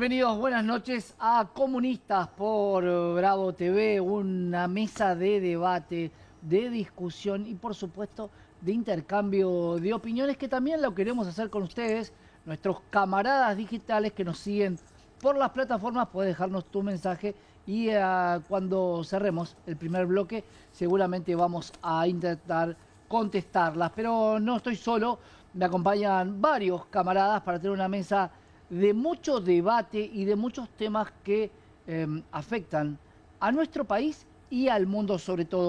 Bienvenidos, buenas noches a Comunistas por Bravo TV, una mesa de debate, de discusión y por supuesto de intercambio de opiniones que también lo queremos hacer con ustedes, nuestros camaradas digitales que nos siguen por las plataformas. Puedes dejarnos tu mensaje y cuando cerremos el primer bloque seguramente vamos a intentar contestarlas, pero no estoy solo, me acompañan varios camaradas para tener una mesa de mucho debate y de muchos temas que afectan a nuestro país y al mundo sobre todo.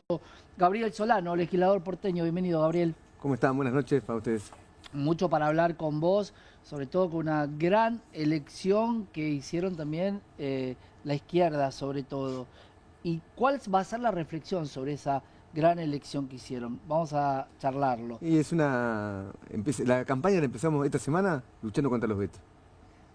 Gabriel Solano, legislador porteño, bienvenido Gabriel. ¿Cómo están? Buenas noches para ustedes. Mucho para hablar con vos, sobre todo con una gran elección que hicieron también la izquierda sobre todo. ¿Y cuál va a ser la reflexión sobre esa gran elección que hicieron? Vamos a charlarlo. Y es la campaña la empezamos esta semana luchando contra los vetos.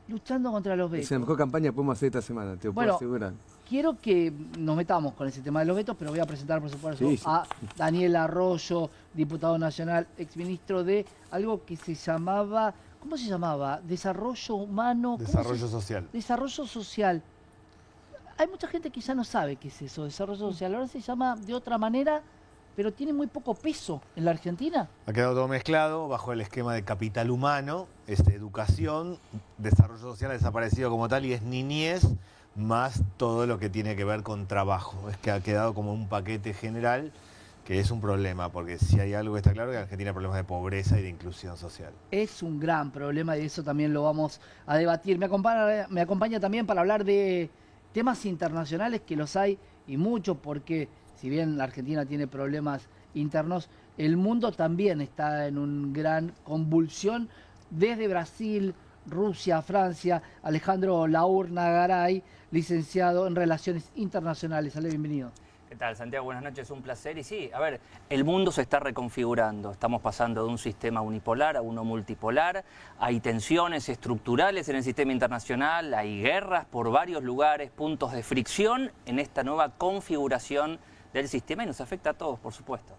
Luchando contra los vetos. Es la mejor campaña que podemos hacer esta semana, te lo puedo asegurar. Quiero que nos metamos con ese tema de los vetos, pero voy a presentar, por supuesto, sí. a Daniel Arroyo, diputado nacional, exministro de algo que se llamaba, ¿cómo se llamaba? Desarrollo humano. Desarrollo social. Desarrollo social. Hay mucha gente que ya no sabe qué es eso, desarrollo social. Ahora se llama de otra manera, pero tiene muy poco peso en la Argentina. Ha quedado todo mezclado bajo el esquema de capital humano, educación, desarrollo social ha desaparecido como tal y es niñez más todo lo que tiene que ver con trabajo. Es que ha quedado como un paquete general que es un problema, porque si hay algo que está claro, que en Argentina hay problemas de pobreza y de inclusión social. Es un gran problema y eso también lo vamos a debatir. Me acompaña también para hablar de temas internacionales, que los hay y mucho, porque si bien la Argentina tiene problemas internos, el mundo también está en una gran convulsión. Desde Brasil, Rusia, Francia, Alejandro Laurna Garay, licenciado en Relaciones Internacionales. Ale, bienvenido. ¿Qué tal, Santiago? Buenas noches, un placer. Y sí, a ver, el mundo se está reconfigurando. Estamos pasando de un sistema unipolar a uno multipolar. Hay tensiones estructurales en el sistema internacional, hay guerras por varios lugares, puntos de fricción en esta nueva configuración del sistema y nos afecta a todos, por supuesto.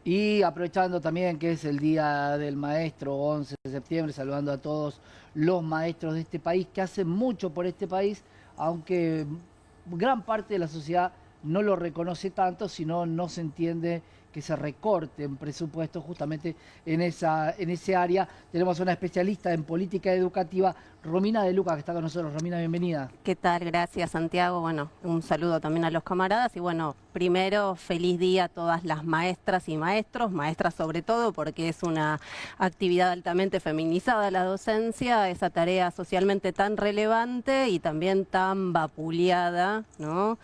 Y aprovechando también que es el Día del Maestro, 11 de septiembre, saludando a todos los maestros de este país que hacen mucho por este país, aunque gran parte de la sociedad no lo reconoce tanto, sino no se entiende que se recorten presupuestos justamente en ese área. Tenemos a una especialista en política educativa, Romina De Luca, que está con nosotros. Romina, bienvenida. ¿Qué tal? Gracias, Santiago. Bueno, un saludo también a los camaradas y bueno, primero, feliz día a todas las maestras y maestros, maestras sobre todo, porque es una actividad altamente feminizada la docencia, esa tarea socialmente tan relevante y también tan vapuleada, ¿no?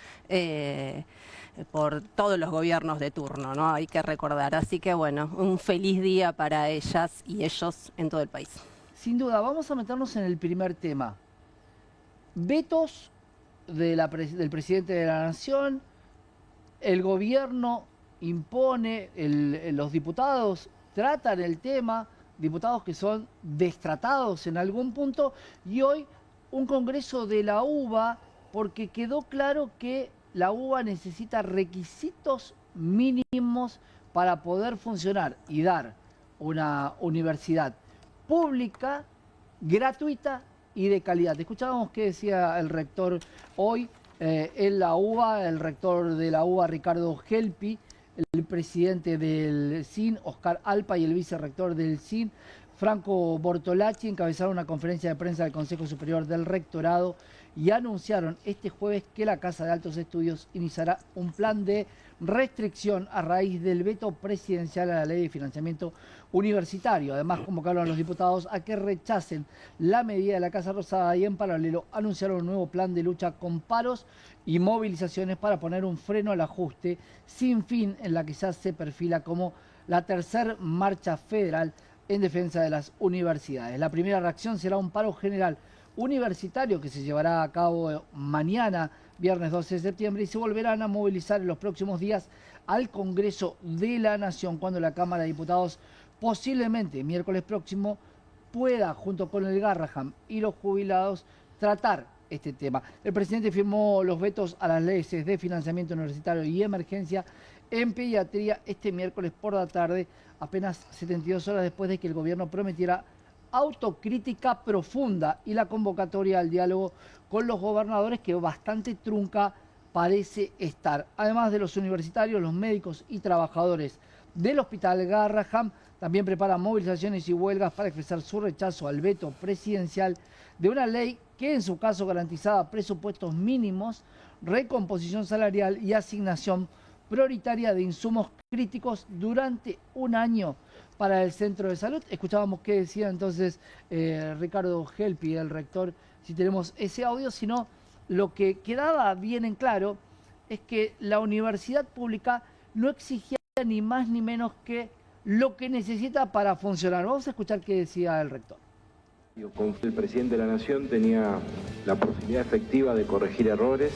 Por todos los gobiernos de turno, ¿no? Hay que recordar. Así que bueno, un feliz día para ellas y ellos en todo el país. Sin duda, vamos a meternos en el primer tema. Vetos del presidente de la Nación, el gobierno impone, los diputados tratan el tema, diputados que son destratados en algún punto, y hoy un congreso de la UBA, porque quedó claro que la UBA necesita requisitos mínimos para poder funcionar y dar una universidad pública, gratuita y de calidad. Escuchábamos qué decía el rector hoy en la UBA, el rector de la UBA, Ricardo Gelpi, el presidente del CIN, Oscar Alpa, y el vicerrector del CIN, Franco Bortolacci, encabezaron una conferencia de prensa del Consejo Superior del Rectorado y anunciaron este jueves que la Casa de Altos Estudios iniciará un plan de restricción a raíz del veto presidencial a la Ley de Financiamiento Universitario. Además, convocaron a los diputados a que rechacen la medida de la Casa Rosada y en paralelo anunciaron un nuevo plan de lucha con paros y movilizaciones para poner un freno al ajuste sin fin en la que ya se perfila como la tercera marcha federal en defensa de las universidades. La primera reacción será un paro general universitario que se llevará a cabo mañana, viernes 12 de septiembre, y se volverán a movilizar en los próximos días al Congreso de la Nación, cuando la Cámara de Diputados, posiblemente miércoles próximo, pueda, junto con el Garraham y los jubilados, tratar este tema. El presidente firmó los vetos a las leyes de financiamiento universitario y emergencia en pediatría este miércoles por la tarde, apenas 72 horas después de que el gobierno prometiera autocrítica profunda y la convocatoria al diálogo con los gobernadores, que bastante trunca parece estar. Además de los universitarios, los médicos y trabajadores del Hospital Garrahan también preparan movilizaciones y huelgas para expresar su rechazo al veto presidencial de una ley que en su caso garantizaba presupuestos mínimos, recomposición salarial y asignación prioritaria de insumos críticos durante un año para el centro de salud. Escuchábamos qué decía entonces Ricardo Gelpi, el rector, si tenemos ese audio, sino lo que quedaba bien en claro es que la universidad pública no exigía ni más ni menos que lo que necesita para funcionar. Vamos a escuchar qué decía el rector. El presidente de la Nación tenía la posibilidad efectiva de corregir errores,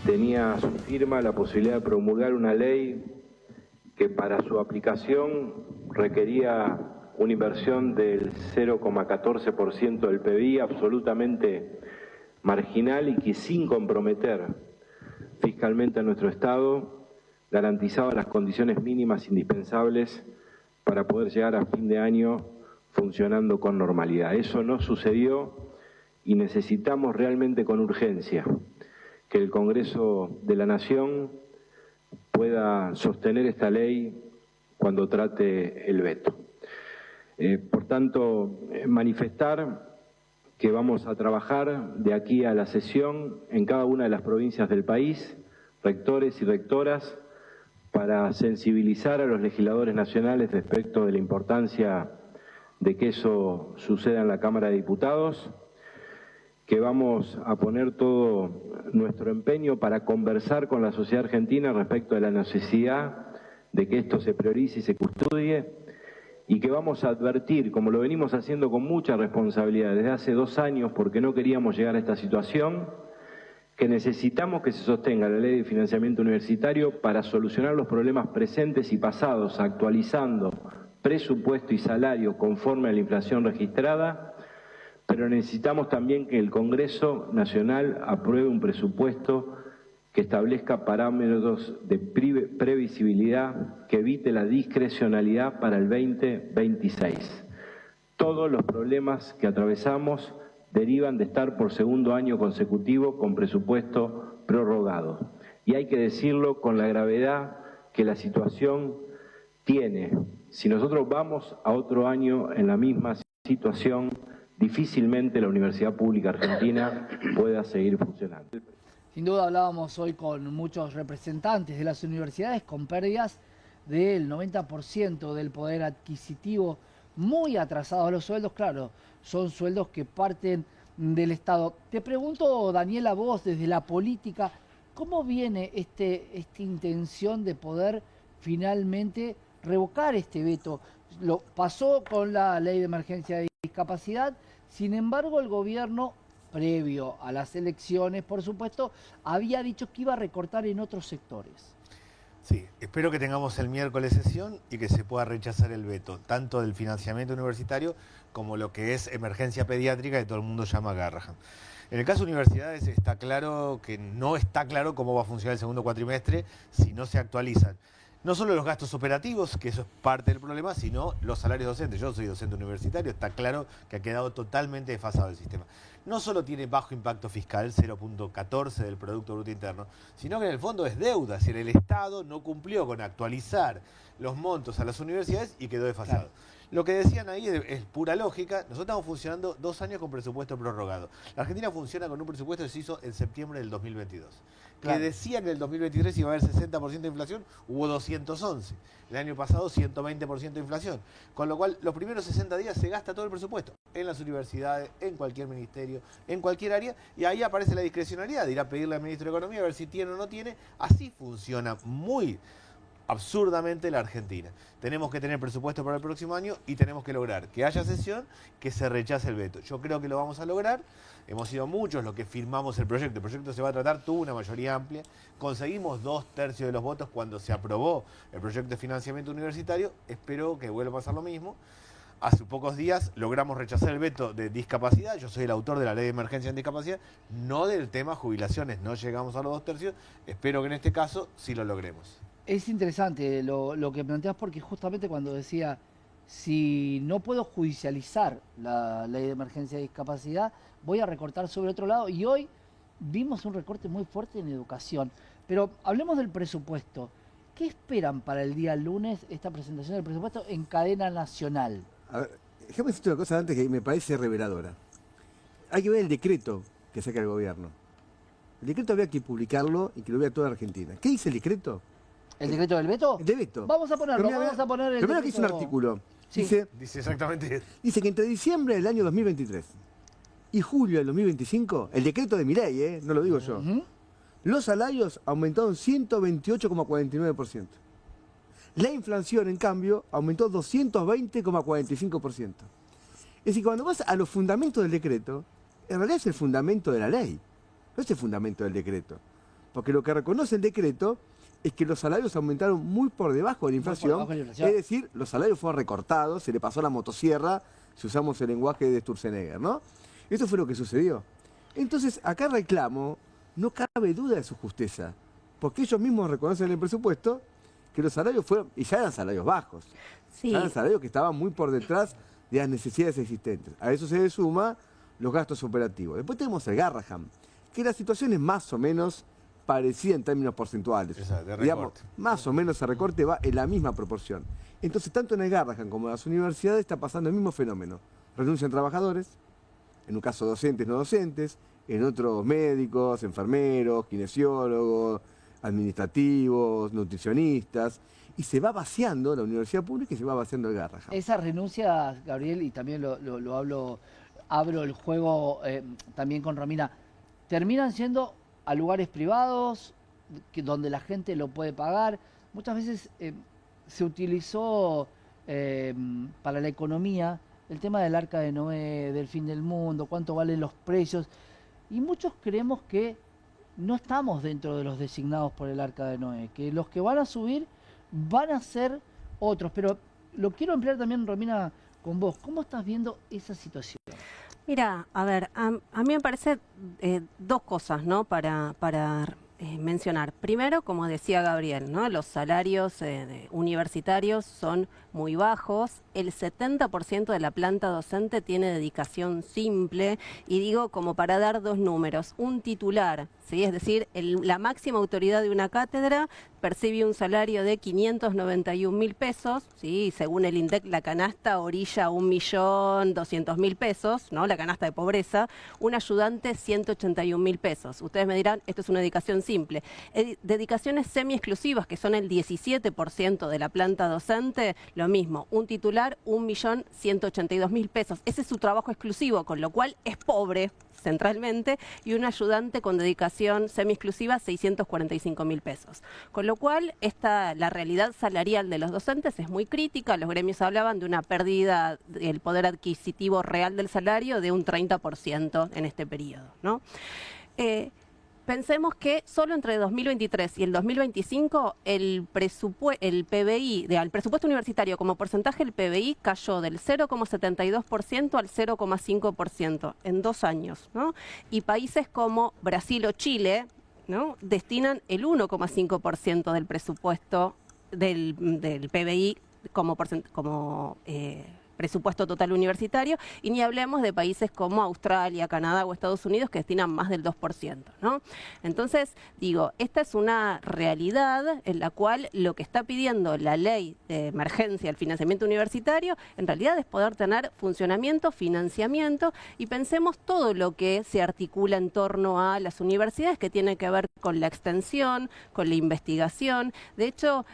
tenía a su firma la posibilidad de promulgar una ley que para su aplicación requería una inversión del 0,14% del PBI, absolutamente marginal y que sin comprometer fiscalmente a nuestro Estado garantizaba las condiciones mínimas indispensables para poder llegar a fin de año funcionando con normalidad. Eso no sucedió y necesitamos realmente con urgencia que el Congreso de la Nación pueda sostener esta ley cuando trate el veto. Por tanto, manifestar que vamos a trabajar de aquí a la sesión en cada una de las provincias del país, rectores y rectoras, para sensibilizar a los legisladores nacionales respecto de la importancia de que eso suceda en la Cámara de Diputados, que vamos a poner todo nuestro empeño para conversar con la sociedad argentina respecto de la necesidad de que esto se priorice y se custodie, y que vamos a advertir, como lo venimos haciendo con mucha responsabilidad desde hace 2 años, porque no queríamos llegar a esta situación, que necesitamos que se sostenga la ley de financiamiento universitario para solucionar los problemas presentes y pasados, actualizando presupuesto y salario conforme a la inflación registrada, pero necesitamos también que el Congreso Nacional apruebe un presupuesto que establezca parámetros de previsibilidad, que evite la discrecionalidad para el 2026. Todos los problemas que atravesamos derivan de estar por segundo año consecutivo con presupuesto prorrogado. Y hay que decirlo con la gravedad que la situación tiene. Si nosotros vamos a otro año en la misma situación, difícilmente la Universidad Pública Argentina pueda seguir funcionando. Sin duda hablábamos hoy con muchos representantes de las universidades con pérdidas del 90% del poder adquisitivo, muy atrasados los sueldos, claro, son sueldos que parten del Estado. Te pregunto, Daniela, vos desde la política, ¿cómo viene esta intención de poder finalmente revocar este veto? Lo pasó con la ley de emergencia de discapacidad, sin embargo el gobierno, previo a las elecciones, por supuesto, había dicho que iba a recortar en otros sectores. Sí, espero que tengamos el miércoles sesión y que se pueda rechazar el veto, tanto del financiamiento universitario como lo que es emergencia pediátrica, que todo el mundo llama Garrahan. En el caso de universidades está claro que no está claro cómo va a funcionar el segundo cuatrimestre si no se actualizan. No solo los gastos operativos, que eso es parte del problema, sino los salarios docentes. Yo soy docente universitario, está claro que ha quedado totalmente desfasado el sistema. No solo tiene bajo impacto fiscal, 0,14 del Producto Bruto Interno, sino que en el fondo es deuda, es decir, el Estado no cumplió con actualizar los montos a las universidades y quedó desfasado. Claro. Lo que decían ahí es pura lógica. Nosotros estamos funcionando 2 años con presupuesto prorrogado. La Argentina funciona con un presupuesto que se hizo en septiembre del 2022. Claro. Que decían que en el 2023 iba a haber 60% de inflación, hubo 211. El año pasado 120% de inflación. Con lo cual, los primeros 60 días se gasta todo el presupuesto. En las universidades, en cualquier ministerio, en cualquier área. Y ahí aparece la discrecionalidad de ir a pedirle al ministro de Economía a ver si tiene o no tiene. Así funciona muy absurdamente la Argentina. Tenemos que tener presupuesto para el próximo año y tenemos que lograr que haya sesión, que se rechace el veto. Yo creo que lo vamos a lograr. Hemos sido muchos los que firmamos el proyecto. El proyecto se va a tratar, tuvo una mayoría amplia. Conseguimos 2/3 de los votos cuando se aprobó el proyecto de financiamiento universitario. Espero que vuelva a pasar lo mismo. Hace pocos días logramos rechazar el veto de discapacidad. Yo soy el autor de la ley de emergencia en discapacidad, no del tema jubilaciones. No llegamos a los 2/3. Espero que en este caso sí lo logremos. Es interesante lo que planteas, porque justamente cuando decía, si no puedo judicializar la ley de emergencia de discapacidad, voy a recortar sobre otro lado. Y hoy vimos un recorte muy fuerte en educación. Pero hablemos del presupuesto. ¿Qué esperan para el día lunes esta presentación del presupuesto en cadena nacional? A ver, déjame decirte una cosa antes que me parece reveladora. Hay que ver el decreto que saca el gobierno. El decreto había que publicarlo y que lo vea toda Argentina. ¿Qué dice el decreto? ¿El decreto del veto? El de veto. Vamos a ponerlo, Primero, vamos a poner el primero que decreto. dice un artículo. Sí. Dice exactamente eso. Dice que entre diciembre del año 2023 y julio del 2025, el decreto de Milei, no lo digo yo, los salarios aumentaron 128,49%. La inflación, en cambio, aumentó 220,45%. Es decir, cuando vas a los fundamentos del decreto, en realidad es el fundamento de la ley, no es el fundamento del decreto. Porque lo que reconoce el decreto es que los salarios aumentaron muy por debajo de la inflación, es decir, los salarios fueron recortados, se le pasó la motosierra, si usamos el lenguaje de Sturzenegger, ¿no? Eso fue lo que sucedió. Entonces, acá reclamo, no cabe duda de su justeza, porque ellos mismos reconocen en el presupuesto que los salarios fueron, y ya eran salarios bajos, Sí. ya eran salarios que estaban muy por detrás de las necesidades existentes. A eso se le suma los gastos operativos. Después tenemos el Garrahan, que la situación es más o menos parecida en términos porcentuales. Exacto, de Digamos, recorte. más o menos el recorte va en la misma proporción. Entonces, tanto en el Garrahan como en las universidades está pasando el mismo fenómeno. Renuncian trabajadores, en un caso docentes, no docentes, en otros médicos, enfermeros, kinesiólogos, administrativos, nutricionistas, y se va vaciando la universidad pública y se va vaciando el Garrahan. Esas renuncias, Gabriel, y también abro el juego también con Romina, terminan siendo a lugares privados, donde la gente lo puede pagar. Muchas veces se utilizó para la economía el tema del Arca de Noé, del fin del mundo, cuánto valen los precios, y muchos creemos que no estamos dentro de los designados por el Arca de Noé, que los que van a subir van a ser otros. Pero lo quiero emplear también, Romina, con vos. ¿Cómo estás viendo esa situación? Mira, a ver, a mí me parece dos cosas, ¿no? Para mencionar. Primero, como decía Gabriel, ¿no? Los salarios universitarios son muy bajos. El 70% de la planta docente tiene dedicación simple. Y digo, como para dar dos números, un titular, ¿sí? Es decir, la máxima autoridad de una cátedra percibe un salario de 591.000 pesos, ¿sí? Según el INDEC, la canasta orilla 1.200.000 pesos, ¿no? La canasta de pobreza. Un ayudante, 181.000 pesos. Ustedes me dirán, esto es una dedicación simple. Dedicaciones semi-exclusivas, que son el 17% de la planta docente, lo mismo. Un titular, 1.182.000 pesos. Ese es su trabajo exclusivo, con lo cual es pobre centralmente, y un ayudante con dedicación semi-exclusiva, 645.000 pesos. Con lo cual, la realidad salarial de los docentes es muy crítica. Los gremios hablaban de una pérdida del poder adquisitivo real del salario de un 30% en este periodo, ¿no? Pensemos que solo entre 2023 y el 2025 el PBI, el presupuesto universitario como porcentaje del PBI cayó del 0,72% al 0,5% en 2 años, ¿no? Y países como Brasil o Chile, ¿no? Destinan el 1,5% del presupuesto del PBI como presupuesto total universitario, y ni hablemos de países como Australia, Canadá o Estados Unidos, que destinan más del 2%, ¿no? Entonces, digo, esta es una realidad en la cual lo que está pidiendo la ley de emergencia del financiamiento universitario, en realidad es poder tener funcionamiento, financiamiento, y pensemos todo lo que se articula en torno a las universidades, que tiene que ver con la extensión, con la investigación. De hecho,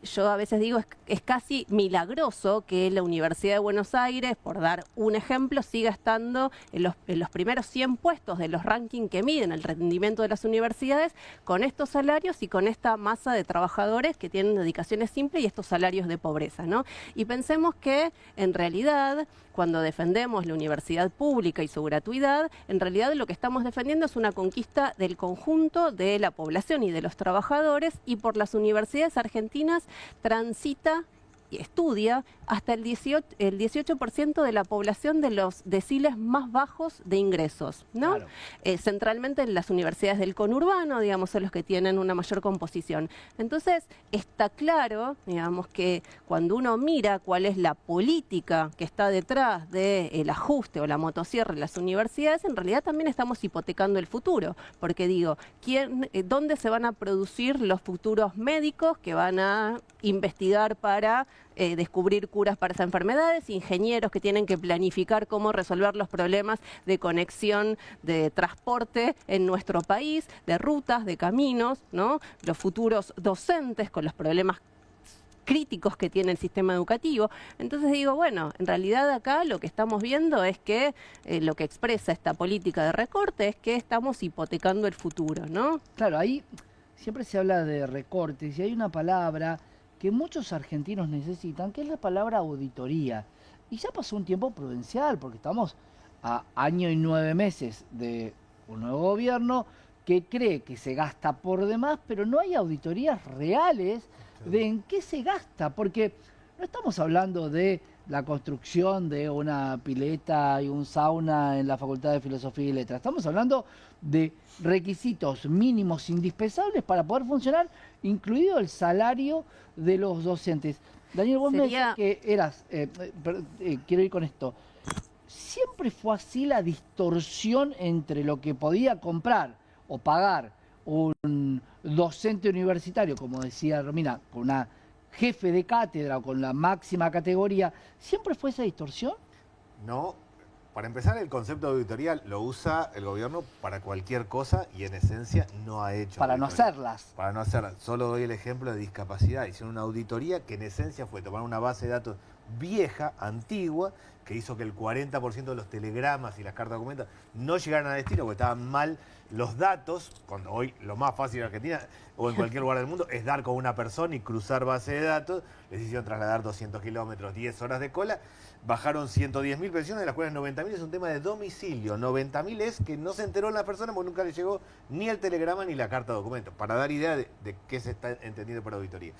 yo a veces digo, es casi milagroso que la Universidad de Buenos Aires, por dar un ejemplo, siga estando en los primeros 100 puestos de los rankings que miden el rendimiento de las universidades, con estos salarios y con esta masa de trabajadores que tienen dedicaciones simples y estos salarios de pobreza, ¿no? Y pensemos que, en realidad, cuando defendemos la universidad pública y su gratuidad, en realidad lo que estamos defendiendo es una conquista del conjunto de la población y de los trabajadores, y por las universidades argentinas transita estudia hasta el 18% de la población de los deciles más bajos de ingresos, ¿no? Claro. Centralmente en las universidades del conurbano, digamos, son los que tienen una mayor composición. Entonces, está claro, digamos, que cuando uno mira cuál es la política que está detrás del ajuste o la motosierra en las universidades, en realidad también estamos hipotecando el futuro, porque digo, ¿dónde se van a producir los futuros médicos que van a investigar para descubrir curas para esas enfermedades, ingenieros que tienen que planificar cómo resolver los problemas de conexión de transporte en nuestro país, de rutas, de caminos, ¿no? Los futuros docentes con los problemas críticos que tiene el sistema educativo? Entonces digo, bueno, en realidad acá lo que estamos viendo es que lo que expresa esta política de recorte es que estamos hipotecando el futuro, ¿no? Claro, ahí siempre se habla de recortes y hay una palabra que muchos argentinos necesitan, que es la palabra auditoría. Y ya pasó un tiempo prudencial, porque estamos a año y 9 meses de un nuevo gobierno que cree que se gasta por demás, pero no hay auditorías reales de en qué se gasta, porque no estamos hablando de la construcción de una pileta y un sauna en la Facultad de Filosofía y Letras. Estamos hablando de requisitos mínimos indispensables para poder funcionar, incluido el salario de los docentes. Daniel, vos me decías que eras, quiero ir con esto, ¿siempre fue así la distorsión entre lo que podía comprar o pagar un docente universitario, como decía Romina, con una jefe de cátedra o con la máxima categoría? ¿Siempre fue esa distorsión? No. Para empezar, el concepto de auditoría lo usa el gobierno para cualquier cosa y en esencia no ha hecho Para no hacerlas. Para no hacerlas. Solo doy el ejemplo de discapacidad. Hicieron una auditoría que en esencia fue tomar una base de datos vieja, antigua, que hizo que el 40% de los telegramas y las cartas de documentos no llegaran a destino porque estaban mal los datos, cuando hoy lo más fácil en Argentina o en cualquier lugar del mundo es dar con una persona y cruzar base de datos. Les hicieron trasladar 200 kilómetros, 10 horas de cola, bajaron 110.000 pensiones, de las cuales 90.000 es un tema de domicilio. 90.000 es que no se enteró la persona porque nunca le llegó ni el telegrama ni la carta de documento, para dar idea de qué se está entendiendo por auditoría.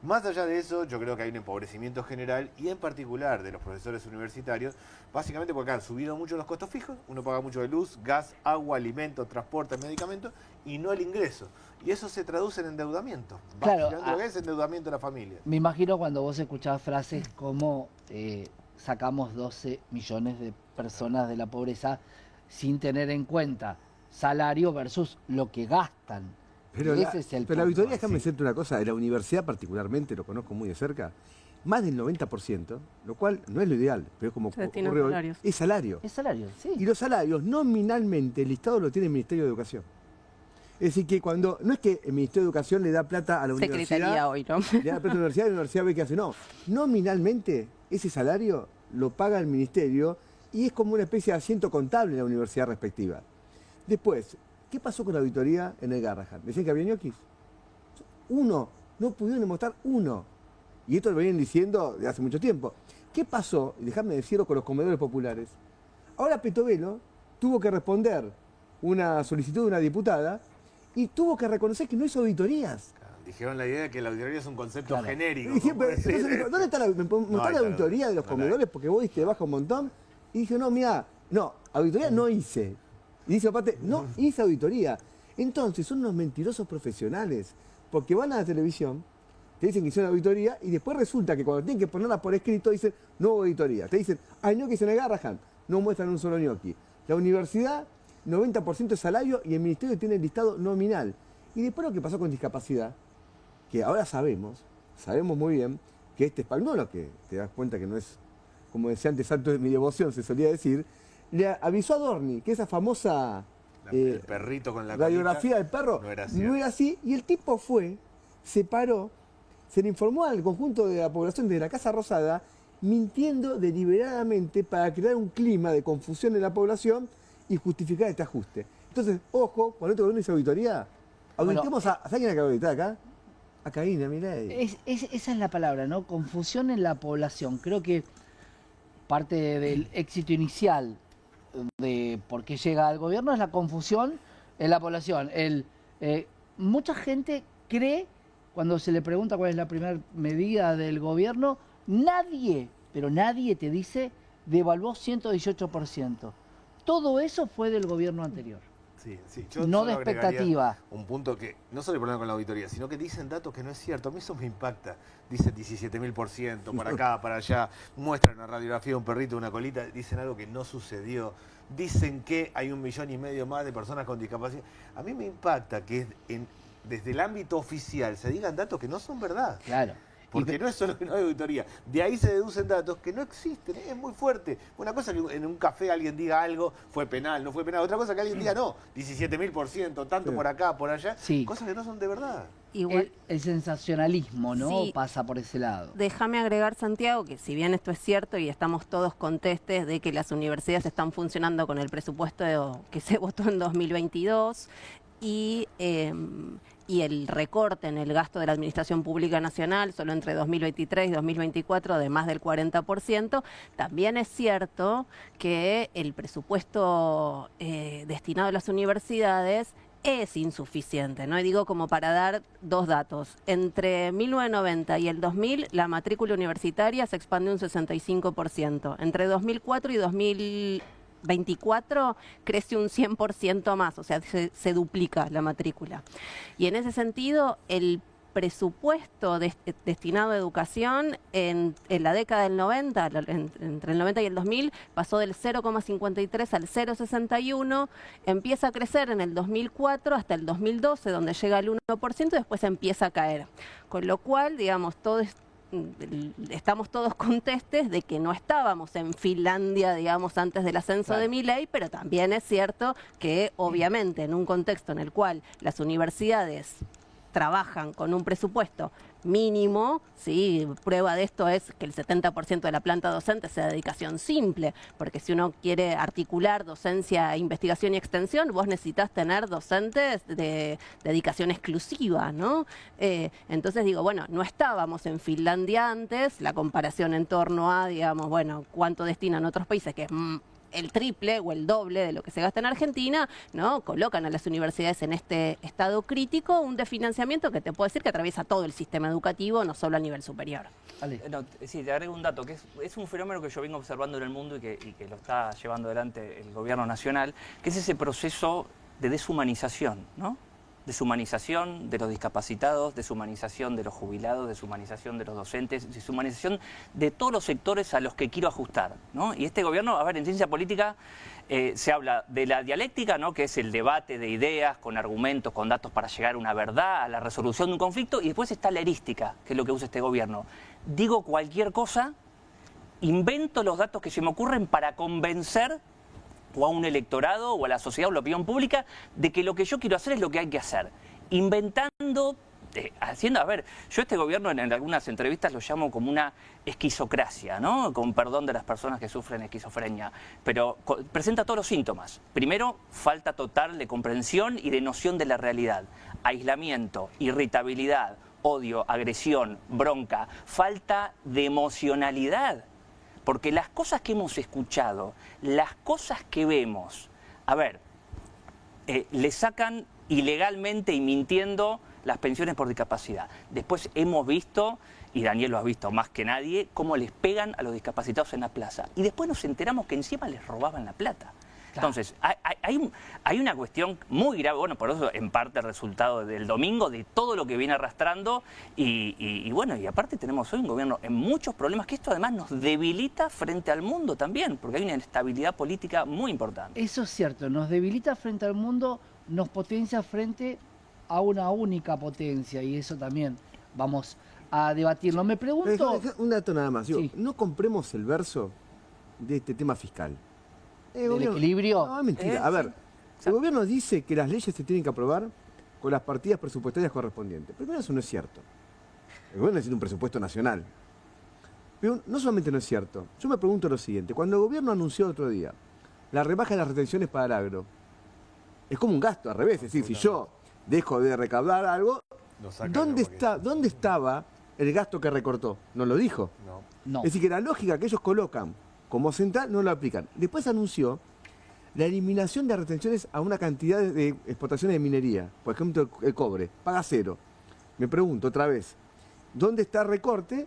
Más allá de eso, yo creo que hay un empobrecimiento general y en particular de los profesores universitarios, básicamente porque han subido mucho los costos fijos, uno paga mucho de luz, gas, agua, alimentos, transporte, medicamentos y no el ingreso. Y eso se traduce en endeudamiento. Claro, básicamente lo que es endeudamiento de la familia. Me imagino cuando vos escuchabas frases como sacamos 12 millones de personas de la pobreza sin tener en cuenta salario versus lo que gastan. Pero ese es el la punto. auditoría, déjame decirte una cosa, de la universidad particularmente, lo conozco muy de cerca, más del 90%, lo cual no es lo ideal, pero es como destina ocurre hoy, salarios. es salario. Es salario, sí. Y los salarios nominalmente el Estado lo tiene el Ministerio de Educación. Es decir, que cuando no es que el Ministerio de Educación le da plata a la Secretaría universidad, hoy, ¿no? le da plata a la universidad y la universidad ve qué hace. No, nominalmente ese salario lo paga el Ministerio y es como una especie de asiento contable en la universidad respectiva. Después, ¿qué pasó con la auditoría en el Garrahan? ¿Decían que había ñoquis? Uno, no pudieron demostrar uno. Y esto lo venían diciendo de hace mucho tiempo. ¿Qué pasó? Y dejadme decirlo con los comedores populares. Ahora Petovelo tuvo que responder una solicitud de una diputada y tuvo que reconocer que no hizo auditorías. Dijeron la idea de que la auditoría es un concepto Claro. genérico. Y dije, ¿cómo pero, decir? entonces, ¿dónde está la auditoría de los comedores? Porque vos diste de baja un montón. Y dije, no, mira, no, auditoría no hice. Y dice aparte, no hice auditoría. Entonces son unos mentirosos profesionales. Porque van a la televisión, te dicen que hicieron auditoría y después resulta que cuando tienen que ponerla por escrito dicen, no hubo auditoría. Te dicen, hay ñoquis en el Garrahan. No muestran un solo ñoqui. La universidad, 90% de salario y el ministerio tiene el listado nominal. Y después lo que pasó con discapacidad, que ahora sabemos muy bien que este español, que te das cuenta que no es, como decía antes, santo de mi devoción, se solía decir, le avisó a Dorni que esa famosa El perrito con la radiografía colita del perro no era así. y el tipo fue, se paró, se le informó al conjunto de la población de la Casa Rosada, mintiendo deliberadamente para crear un clima de confusión en la población y justificar este ajuste. Entonces, ojo, cuando este gobierno hizo auditoría, auditemos a alguien que auditar acá. A Caína, mirá. Esa es la palabra, ¿no? Confusión en la población. Creo que parte del éxito inicial de por qué llega al gobierno es la confusión en la población. Mucha gente cree, cuando se le pregunta cuál es la primera medida del gobierno, Nadie, pero nadie te dice, devaluó 118%. Todo eso fue del gobierno anterior. Sí, sí. No solo de agregaría expectativa. Un punto que no solo el problema con la auditoría, sino que dicen datos que no es cierto. A mí eso me impacta. Dicen 17.000%, para acá, para allá. Muestran una radiografía de un perrito, una colita. Dicen algo que no sucedió. Dicen que hay 1,5 millones más de personas con discapacidad. A mí me impacta que desde el ámbito oficial se digan datos que no son verdad. Claro. Porque no es solo que no hay auditoría. De ahí se deducen datos que no existen. Es muy fuerte. Una cosa que en un café alguien diga algo, fue penal, no fue penal. Otra cosa que alguien diga, no, 17.000%, tanto por acá, por allá. Sí. Cosas que no son de verdad. Igual, El sensacionalismo, ¿no? Sí. Pasa por ese lado. déjame agregar, Santiago, que si bien esto es cierto y estamos todos contestes de que las universidades están funcionando con el presupuesto que se votó en 2022 y el recorte en el gasto de la Administración Pública Nacional solo entre 2023 y 2024 de más del 40%, también es cierto que el presupuesto destinado a las universidades es insuficiente, ¿no? Y digo como para dar dos datos. Entre 1990 y el 2000, la matrícula universitaria se expandió un 65%. Entre 2004 y 2024 crece un 100% más, o sea, se duplica la matrícula. Y en ese sentido, el presupuesto destinado a educación en la década del 90, entre el 90 y el 2000, pasó del 0,53 al 0,61, empieza a crecer en el 2004 hasta el 2012, donde llega al 1% y después empieza a caer. Con lo cual, digamos, estamos todos contestes de que no estábamos en Finlandia, digamos, antes del ascenso de Milei, pero también es cierto que, obviamente, en un contexto en el cual las universidades trabajan con un presupuesto mínimo, ¿sí? Prueba de esto es que el 70% de la planta docente sea dedicación simple, porque si uno quiere articular docencia, investigación y extensión, vos necesitas tener docentes de dedicación exclusiva, ¿no? Entonces digo, bueno, no estábamos en Finlandia antes, la comparación en torno a, digamos, bueno, cuánto destinan otros países, que es el triple o el doble de lo que se gasta en Argentina, ¿no? Colocan a las universidades en este estado crítico, un desfinanciamiento que te puedo decir que atraviesa todo el sistema educativo, no solo a nivel superior. No, sí, te agrego un dato, que es un fenómeno que yo vengo observando en el mundo y que lo está llevando adelante el gobierno nacional, que es ese proceso de deshumanización, ¿no? Deshumanización de los discapacitados, deshumanización de los jubilados, deshumanización de los docentes, deshumanización de todos los sectores a los que quiero ajustar, ¿no? Y este gobierno, a ver, en ciencia política se habla de la dialéctica, ¿no? Que es el debate de ideas, con argumentos, con datos para llegar a una verdad, a la resolución de un conflicto, y después está la erística, que es lo que usa este gobierno. Digo cualquier cosa, invento los datos que se me ocurren para convencer o a un electorado o a la sociedad o a la opinión pública de que lo que yo quiero hacer es lo que hay que hacer. Inventando, haciendo, a ver, yo este gobierno en algunas entrevistas lo llamo como una esquizocracia, ¿no? Con perdón de las personas que sufren esquizofrenia, pero presenta todos los síntomas. Primero, falta total de comprensión y de noción de la realidad. Aislamiento, irritabilidad, odio, agresión, bronca, falta de emocionalidad. Porque las cosas que hemos escuchado, las cosas que vemos, a ver, le sacan ilegalmente y mintiendo las pensiones por discapacidad. Después hemos visto, y Daniel lo ha visto más que nadie, cómo les pegan a los discapacitados en la plaza. Y después nos enteramos que encima les robaban la plata. Entonces, hay una cuestión muy grave, bueno, por eso en parte el resultado del domingo, de todo lo que viene arrastrando, y bueno, y aparte tenemos hoy un gobierno en muchos problemas, que esto además nos debilita frente al mundo también, porque hay una inestabilidad política muy importante. Eso es cierto, nos debilita frente al mundo, nos potencia frente a una única potencia, y eso también vamos a debatirlo. Me pregunto... Un dato nada más, digo, Sí. no compremos el verso de este tema fiscal. ¿Del equilibrio? No, es mentira. A ver, el gobierno dice que las leyes se tienen que aprobar con las partidas presupuestarias correspondientes. Primero, eso no es cierto. El gobierno necesita un presupuesto nacional. Pero no solamente no es cierto. Yo me pregunto lo siguiente. Cuando el gobierno anunció otro día la rebaja de las retenciones para el agro, es como un gasto al revés. Es decir, si yo dejo de recaudar algo, ¿dónde estaba el gasto que recortó? No lo dijo. No. Es decir, que la lógica que ellos colocan como central no lo aplican. Después anunció la eliminación de retenciones a una cantidad de exportaciones de minería. Por ejemplo, el cobre, paga 0. Me pregunto otra vez, ¿dónde está el recorte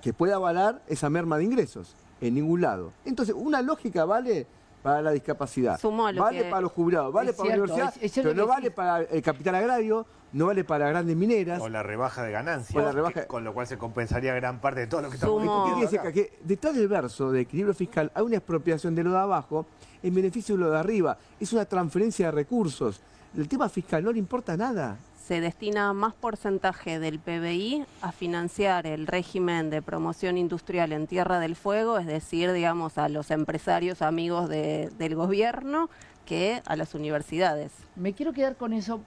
que pueda avalar esa merma de ingresos. En ningún lado. Entonces, una lógica vale para la discapacidad, Sumo a lo vale que- para los jubilados, vale Es para la cierto, universidad, es cierto pero no que vale sí. para el capital agrario, no vale para grandes mineras. O la rebaja de ganancias, O la rebaja- con lo cual se compensaría gran parte de todo lo que estamos Sumo- ¿Qué discutiendo quiere decir acá. acá? Que detrás del verso de equilibrio fiscal hay una expropiación de lo de abajo en beneficio de lo de arriba. Es una transferencia de recursos. El tema fiscal no le importa nada. Se destina más porcentaje del PBI a financiar el régimen de promoción industrial en Tierra del Fuego, es decir, digamos, a los empresarios amigos del gobierno, que a las universidades. Me quiero quedar con eso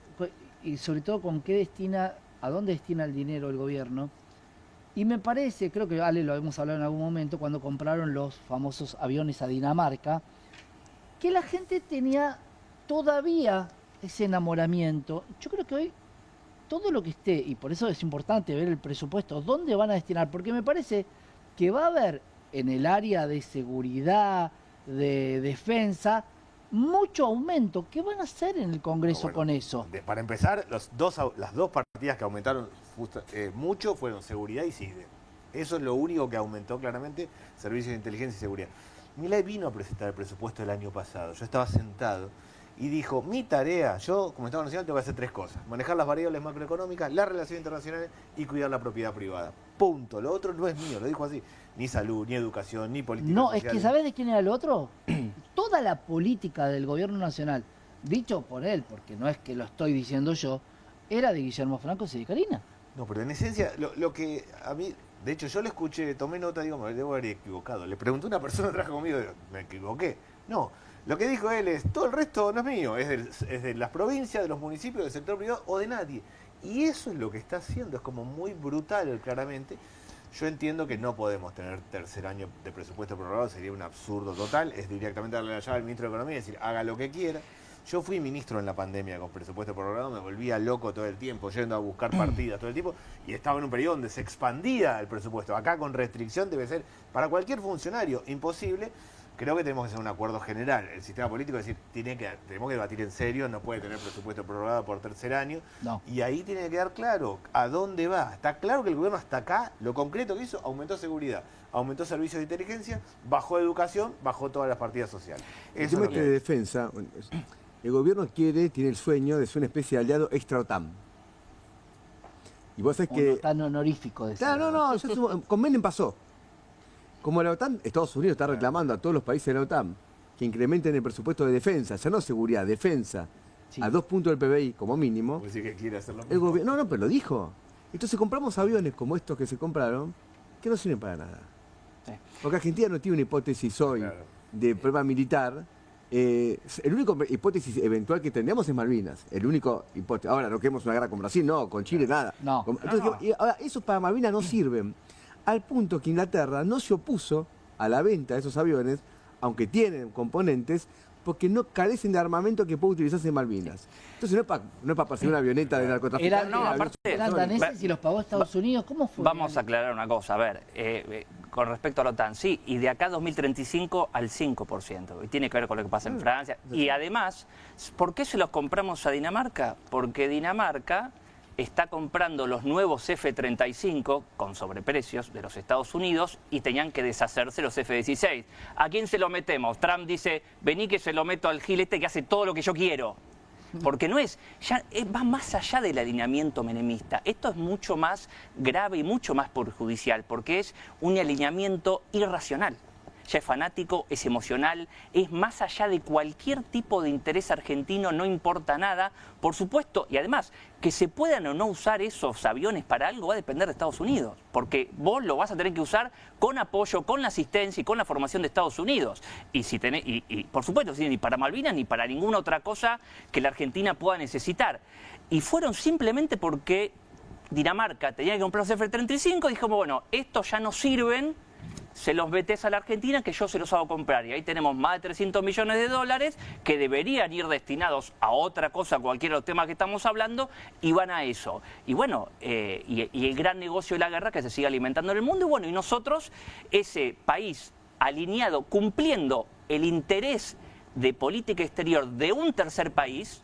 y sobre todo con a dónde destina el dinero el gobierno. Y me parece, creo que Ale lo hemos hablado en algún momento, cuando compraron los famosos aviones a Dinamarca, que la gente tenía todavía ese enamoramiento. Yo creo que hoy todo lo que esté, y por eso es importante ver el presupuesto, dónde van a destinar, porque me parece que va a haber en el área de seguridad, de defensa, mucho aumento. ¿Qué van a hacer en el Congreso Bueno, con eso? Para empezar, las dos partidas que aumentaron mucho fueron seguridad y CIDE. Eso es lo único que aumentó claramente, servicios de inteligencia y seguridad. Milei vino a presentar el presupuesto el año pasado. Yo estaba sentado y dijo, mi tarea, yo como Estado Nacional tengo que hacer tres cosas. Manejar las variables macroeconómicas, las relaciones internacionales y cuidar la propiedad privada. Punto. Lo otro no es mío, lo dijo así. Ni salud, ni educación, ni política No, social. es que ¿sabés de quién era el otro? Toda la política del gobierno nacional, dicho por él, porque no es que lo estoy diciendo yo, era de Guillermo Franco y de Karina. No, pero en esencia, lo que a mí, de hecho yo le escuché, tomé nota, digo, me debo haber equivocado. Le pregunté a una persona que trabaja conmigo, digo, me equivoqué. No, lo que dijo él es, todo el resto no es mío, es de las provincias, de los municipios, del sector privado o de nadie. Y eso es lo que está haciendo, es como muy brutal claramente. Yo entiendo que no podemos tener tercer año de presupuesto prorrogado, sería un absurdo total, es directamente darle la llave al ministro de Economía y decir, haga lo que quiera. Yo fui ministro en la pandemia con presupuesto prorrogado, me volvía loco todo el tiempo, yendo a buscar partidas todo el tiempo, y estaba en un periodo donde se expandía el presupuesto. Acá con restricción debe ser, para cualquier funcionario, imposible. Creo que tenemos que hacer un acuerdo general. El sistema político es decir, tenemos que debatir en serio, no puede tener presupuesto prorrogado por tercer año. No. Y ahí tiene que quedar claro a dónde va. Está claro que el gobierno hasta acá, lo concreto que hizo, aumentó seguridad, aumentó servicios de inteligencia, bajó educación, bajó todas las partidas sociales. El Eso tema es lo este de que defensa, el gobierno tiene el sueño de ser una especie de aliado extra-OTAN. Y vos sabés que... Tan honorífico de ser. Claro, no, con Menem pasó. Como la OTAN, Estados Unidos está reclamando a todos los países de la OTAN que incrementen el presupuesto de defensa, ya no seguridad, defensa, Sí. a 2 puntos del PBI como mínimo. Vos decís que quiere hacerlo. El gobierno, no, pero lo dijo. Entonces compramos aviones como estos que se compraron, que no sirven para nada. Sí. Porque Argentina no tiene una hipótesis hoy Claro. de problema militar. El único hipótesis eventual que tendríamos es Malvinas. El único hipótesis. Ahora, no queremos una guerra con Brasil, no, con Chile, nada. No. Entonces, y ahora, esos para Malvinas no sirven. Al punto que Inglaterra no se opuso a la venta de esos aviones, aunque tienen componentes, porque no carecen de armamento que pueda utilizarse en Malvinas. Entonces no es para perseguir una avioneta de narcotraficante. Eran, No, era aparte- eran daneses y los pagó Estados Unidos. ¿Cómo fue? Vamos a aclarar una cosa, a ver, con respecto a la OTAN, sí, y de acá a 2035 al 5%, y tiene que ver con lo que pasa en Francia. Y además, ¿por qué se los compramos a Dinamarca? Porque Dinamarca está comprando los nuevos F-35 con sobreprecios de los Estados Unidos y tenían que deshacerse los F-16. ¿A quién se lo metemos? Trump dice, vení que se lo meto al gilete que hace todo lo que yo quiero. Porque no es, va más allá del alineamiento menemista. Esto es mucho más grave y mucho más perjudicial, porque es un alineamiento irracional. Ya es fanático, es emocional, es más allá de cualquier tipo de interés argentino, no importa nada. Por supuesto, y además, que se puedan o no usar esos aviones para algo va a depender de Estados Unidos, porque vos lo vas a tener que usar con apoyo, con la asistencia y con la formación de Estados Unidos. Y si tenés, y por supuesto, ni para Malvinas ni para ninguna otra cosa que la Argentina pueda necesitar. Y fueron simplemente porque Dinamarca tenía que comprar los F-35 y dijo, bueno, estos ya no sirven, se los metés a la Argentina que yo se los hago comprar. Y ahí tenemos más de 300 millones de dólares que deberían ir destinados a otra cosa, cualquiera de los temas que estamos hablando, y van a eso. Y bueno, y el gran negocio de la guerra que se sigue alimentando en el mundo. Y bueno, y nosotros, ese país alineado, cumpliendo el interés de política exterior de un tercer país,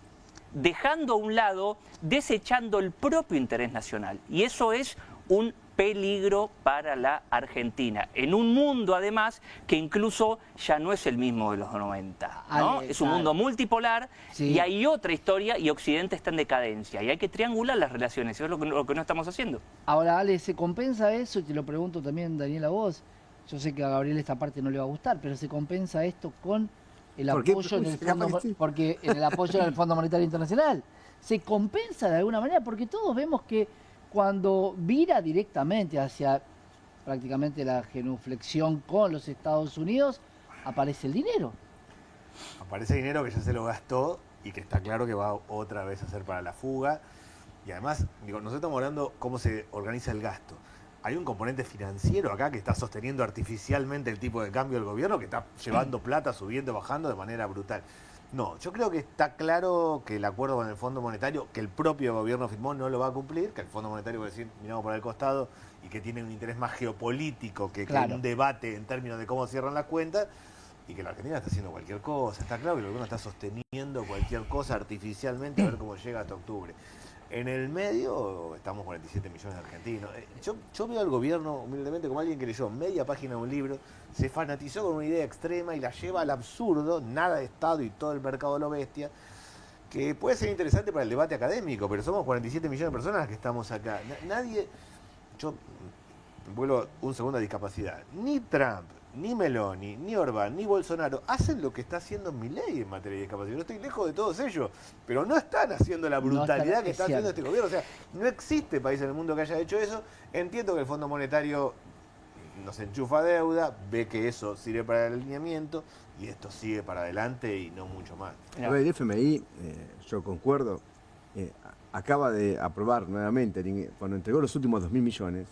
dejando a un lado, desechando el propio interés nacional. Y eso es un peligro para la Argentina, en un mundo además que incluso ya no es el mismo de los 90, ¿no? Es un mundo multipolar y hay otra historia y Occidente está en decadencia y hay que triangular las relaciones, eso es lo que no estamos haciendo. Ahora, Ale, ¿se compensa eso? Y te lo pregunto también, Daniel, a vos. Yo sé que a Gabriel esta parte no le va a gustar, pero ¿se compensa esto con el apoyo en el Fondo, porque en el apoyo en el Fondo Monetario Internacional? ¿Se compensa de alguna manera? Porque todos vemos que cuando vira directamente hacia prácticamente la genuflexión con los Estados Unidos, aparece el dinero. Aparece dinero que ya se lo gastó y que está claro que va otra vez a ser para la fuga. Y además, digo, nosotros estamos hablando cómo se organiza el gasto. Hay un componente financiero acá que está sosteniendo artificialmente el tipo de cambio del gobierno, que está llevando plata, subiendo, bajando de manera brutal. No, yo creo que está claro que el acuerdo con el Fondo Monetario, que el propio gobierno firmó, no lo va a cumplir, que el Fondo Monetario, por decir, miramos por el costado, y que tiene un interés más geopolítico que un debate en términos de cómo cierran las cuentas, y que la Argentina está haciendo cualquier cosa. Está claro que el gobierno está sosteniendo cualquier cosa artificialmente a ver cómo llega hasta octubre. En el medio estamos 47 millones de argentinos. Yo veo al gobierno humildemente como alguien que leyó media página de un libro, se fanatizó con una idea extrema y la lleva al absurdo, nada de Estado y todo el mercado lo bestia, que puede ser interesante para el debate académico, pero somos 47 millones de personas las que estamos acá. Nadie, yo vuelvo un segundo a discapacidad, ni Trump, ni Meloni, ni Orbán, ni Bolsonaro hacen lo que está haciendo Milei en materia de discapacidad. Yo estoy lejos de todos ellos, pero no están haciendo la brutalidad que está haciendo este gobierno. O sea, no existe país en el mundo que haya hecho eso. Entiendo que el Fondo Monetario nos enchufa deuda, ve que eso sirve para el alineamiento y esto sigue para adelante y no mucho más. A ver, el FMI, yo concuerdo, acaba de aprobar nuevamente, cuando entregó los últimos 2.000 millones,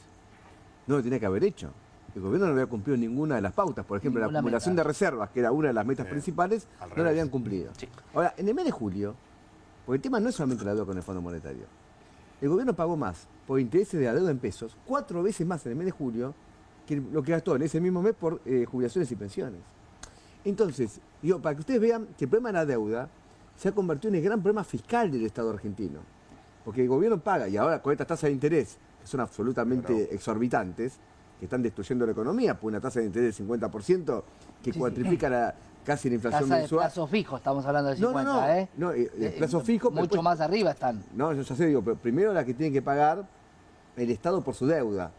no lo tenía que haber hecho. El gobierno no había cumplido ninguna de las pautas. Por ejemplo, la acumulación de reservas, que era una de las metas principales, no la habían cumplido. Sí. Ahora, en el mes de julio, porque el tema no es solamente la deuda con el Fondo Monetario, el gobierno pagó más por intereses de la deuda en pesos, 4 veces más en el mes de julio, que lo que gastó en ese mismo mes por jubilaciones y pensiones. Entonces, digo, para que ustedes vean que el problema de la deuda se ha convertido en el gran problema fiscal del Estado argentino. Porque el gobierno paga, y ahora con estas tasas de interés, que son absolutamente exorbitantes, que están destruyendo la economía, por una tasa de interés del 50% que cuatriplica casi la inflación tasa mensual. De plazo fijo, estamos hablando de 50, no, el plazo fijo... Mucho después, más arriba están. No, yo ya sé, digo, pero primero la que tiene que pagar el Estado por su deuda.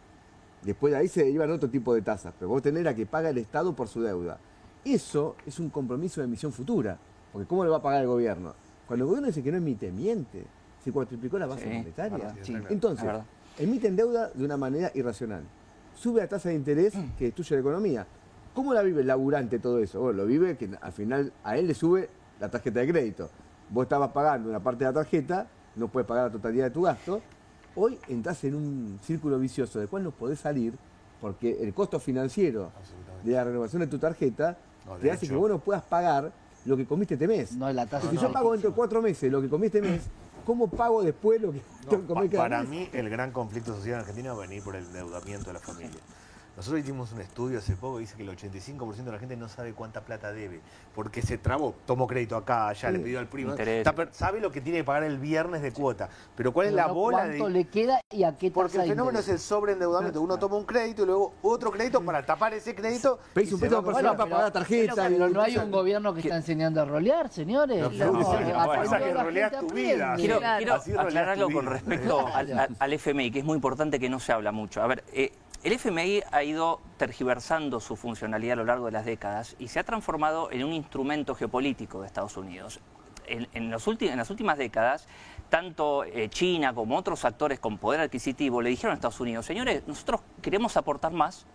Después de ahí se derivan otro tipo de tasas, pero vos tenés la que paga el Estado por su deuda. Eso es un compromiso de emisión futura, porque ¿cómo lo va a pagar el gobierno? Cuando el gobierno dice que no emite, miente. Se cuatriplicó la base monetaria. Entonces, emiten deuda de una manera irracional. Sube la tasa de interés que destruye la economía. ¿Cómo la vive el laburante todo eso? Bueno, lo vive que al final a él le sube la tarjeta de crédito. Vos estabas pagando una parte de la tarjeta, no puedes pagar la totalidad de tu gasto. Hoy entras en un círculo vicioso del cual no podés salir porque el costo financiero de la renovación de tu tarjeta te hace que vos no puedas pagar lo que comiste este mes. No, la tasa si yo pago dentro de 4 meses lo que comiste este mes, ¿cómo pago después lo que comí cada mes? Para mí, el gran conflicto social en Argentina va a venir por el endeudamiento de la familia. Nosotros hicimos un estudio hace poco que dice que el 85% de la gente no sabe cuánta plata debe, porque se trabó, tomó crédito acá, allá, le pidió al primo. Sabe lo que tiene que pagar el viernes de cuota, pero ¿cuál es la bola de...? ¿Cuánto le queda y a qué tasa? Porque el fenómeno es el sobreendeudamiento. Uno toma un crédito y luego otro crédito para tapar ese crédito. Pero hizo un préstamo personal para pagar la tarjeta. Pero no hay un gobierno que está enseñando a rolear, señores. Pasa que roleás tu vida. Quiero aclarar algo con respecto al FMI, que es muy importante que no se habla mucho. A ver, el FMI ha ido tergiversando su funcionalidad a lo largo de las décadas y se ha transformado en un instrumento geopolítico de Estados Unidos. En las últimas décadas, tanto China como otros actores con poder adquisitivo le dijeron a Estados Unidos, señores, nosotros queremos aportar más,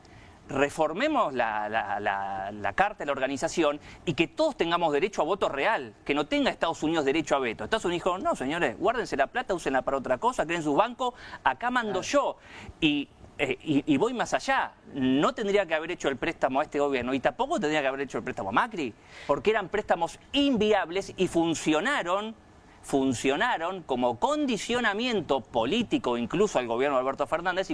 reformemos la carta de la organización y que todos tengamos derecho a voto real, que no tenga Estados Unidos derecho a veto. Estados Unidos dijo, no señores, guárdense la plata, úsenla para otra cosa, creen sus bancos, acá mando yo. Y voy más allá, no tendría que haber hecho el préstamo a este gobierno y tampoco tendría que haber hecho el préstamo a Macri, porque eran préstamos inviables y funcionaron como condicionamiento político incluso al gobierno de Alberto Fernández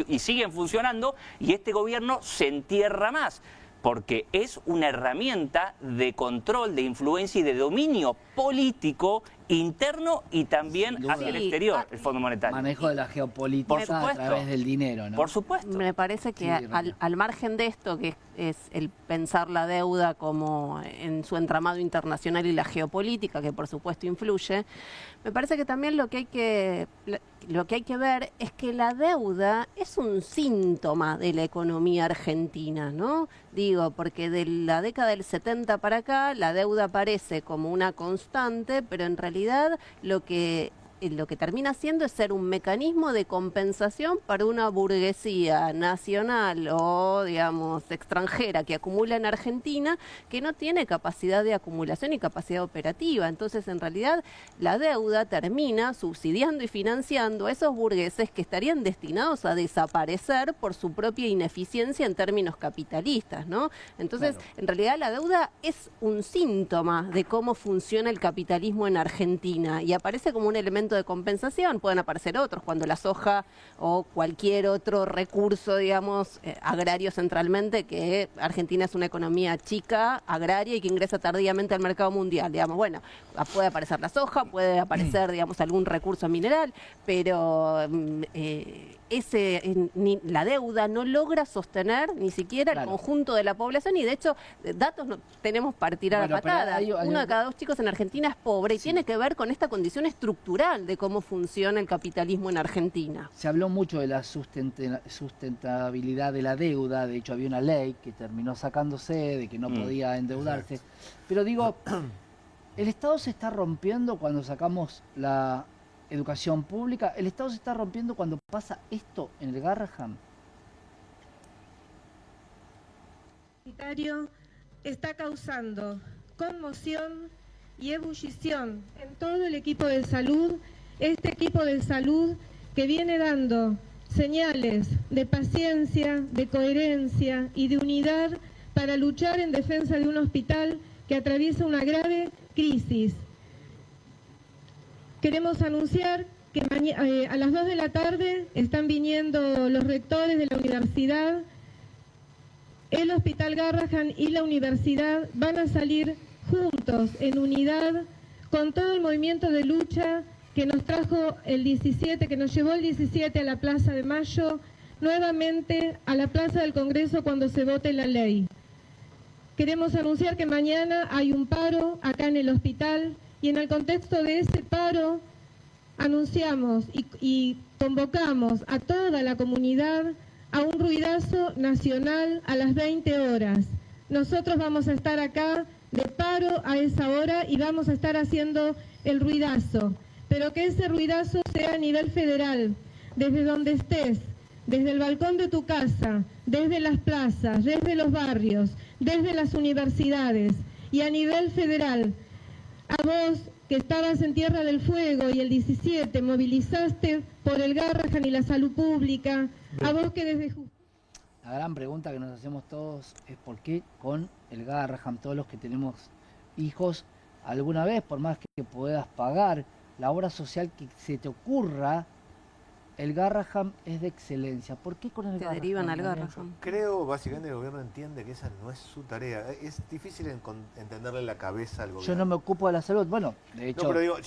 y siguen funcionando y este gobierno se entierra más. Porque es una herramienta de control, de influencia y de dominio político interno y también Sin duda. hacia el Sí, exterior, el Fondo Monetario. Manejo de la geopolítica Por a supuesto. través del dinero, ¿no? Por supuesto. Me parece que Sí, Rosa. al margen de esto, que es el pensar la deuda como en su entramado internacional y la geopolítica, que por supuesto influye, me parece que también lo que hay que ver es que la deuda es un síntoma de la economía argentina, ¿no? Digo, porque de la década del 70 para acá la deuda aparece como una constante, pero en realidad lo que termina siendo es ser un mecanismo de compensación para una burguesía nacional o, digamos, extranjera que acumula en Argentina, que no tiene capacidad de acumulación y capacidad operativa. Entonces, en realidad, la deuda termina subsidiando y financiando a esos burgueses que estarían destinados a desaparecer por su propia ineficiencia en términos capitalistas, ¿no? Entonces, Claro. en realidad, la deuda es un síntoma de cómo funciona el capitalismo en Argentina y aparece como un elemento de compensación. Pueden aparecer otros, cuando la soja o cualquier otro recurso, digamos, agrario centralmente, que Argentina es una economía chica, agraria y que ingresa tardíamente al mercado mundial, digamos. Bueno, puede aparecer la soja, puede aparecer, digamos, algún recurso mineral, pero la deuda no logra sostener ni siquiera Claro. el conjunto de la población y de hecho datos no tenemos para tirar Bueno, a pero patada. hay- Uno de cada dos chicos en Argentina es pobre y Sí. tiene que ver con esta condición estructural de cómo funciona el capitalismo en Argentina. Se habló mucho de la sustentabilidad de la deuda, de hecho había una ley que terminó sacándose, de que no podía endeudarse. Pero digo, el Estado se está rompiendo cuando sacamos la educación pública, el Estado se está rompiendo cuando pasa esto en el Garrahan. Sanitario está causando conmoción y ebullición en todo el equipo de salud, este equipo de salud que viene dando señales de paciencia, de coherencia y de unidad para luchar en defensa de un hospital que atraviesa una grave crisis. Queremos anunciar que a las 2 de la tarde están viniendo los rectores de la universidad. El Hospital Garrahan y la universidad van a salir juntos, en unidad, con todo el movimiento de lucha que nos trajo el 17, que nos llevó el 17 a la Plaza de Mayo, nuevamente a la Plaza del Congreso cuando se vote la ley. Queremos anunciar que mañana hay un paro acá en el hospital y en el contexto de ese paro anunciamos y convocamos a toda la comunidad a un ruidazo nacional a las 20 horas. Nosotros vamos a estar acá de paro a esa hora y vamos a estar haciendo el ruidazo, pero que ese ruidazo sea a nivel federal, desde donde estés, desde el balcón de tu casa, desde las plazas, desde los barrios, desde las universidades y a nivel federal. A vos que estabas en Tierra del Fuego y el 17 movilizaste por el Garrahan y la salud pública, a vos que desde... La gran pregunta que nos hacemos todos es por qué con el Garrahan, todos los que tenemos hijos, alguna vez, por más que puedas pagar la obra social que se te ocurra, el Garrahan es de excelencia. ¿Por qué con el Te Garrahan? derivan al Lorenzo? Garrahan. Creo, básicamente, el gobierno entiende que esa no es su tarea. Es difícil entenderle la cabeza al gobierno. Yo no me ocupo de la salud. Bueno, de hecho... No, pero digo,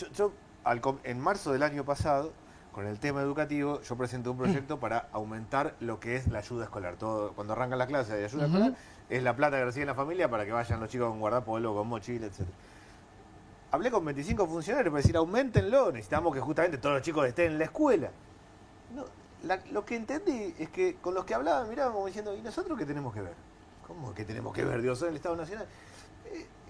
en marzo del año pasado, con el tema educativo, yo presenté un proyecto para aumentar lo que es la ayuda escolar. Todo, cuando arrancan las clases de ayuda escolar, es la plata que recibe la familia para que vayan los chicos con guardapolvo, con mochila, etc. Hablé con 25 funcionarios para decir, aumentenlo, necesitamos que justamente todos los chicos estén en la escuela. No, lo que entendí es que con los que hablaban, miraban como diciendo, ¿y nosotros qué tenemos que ver? ¿Cómo que tenemos que ver? Dios, en el Estado Nacional.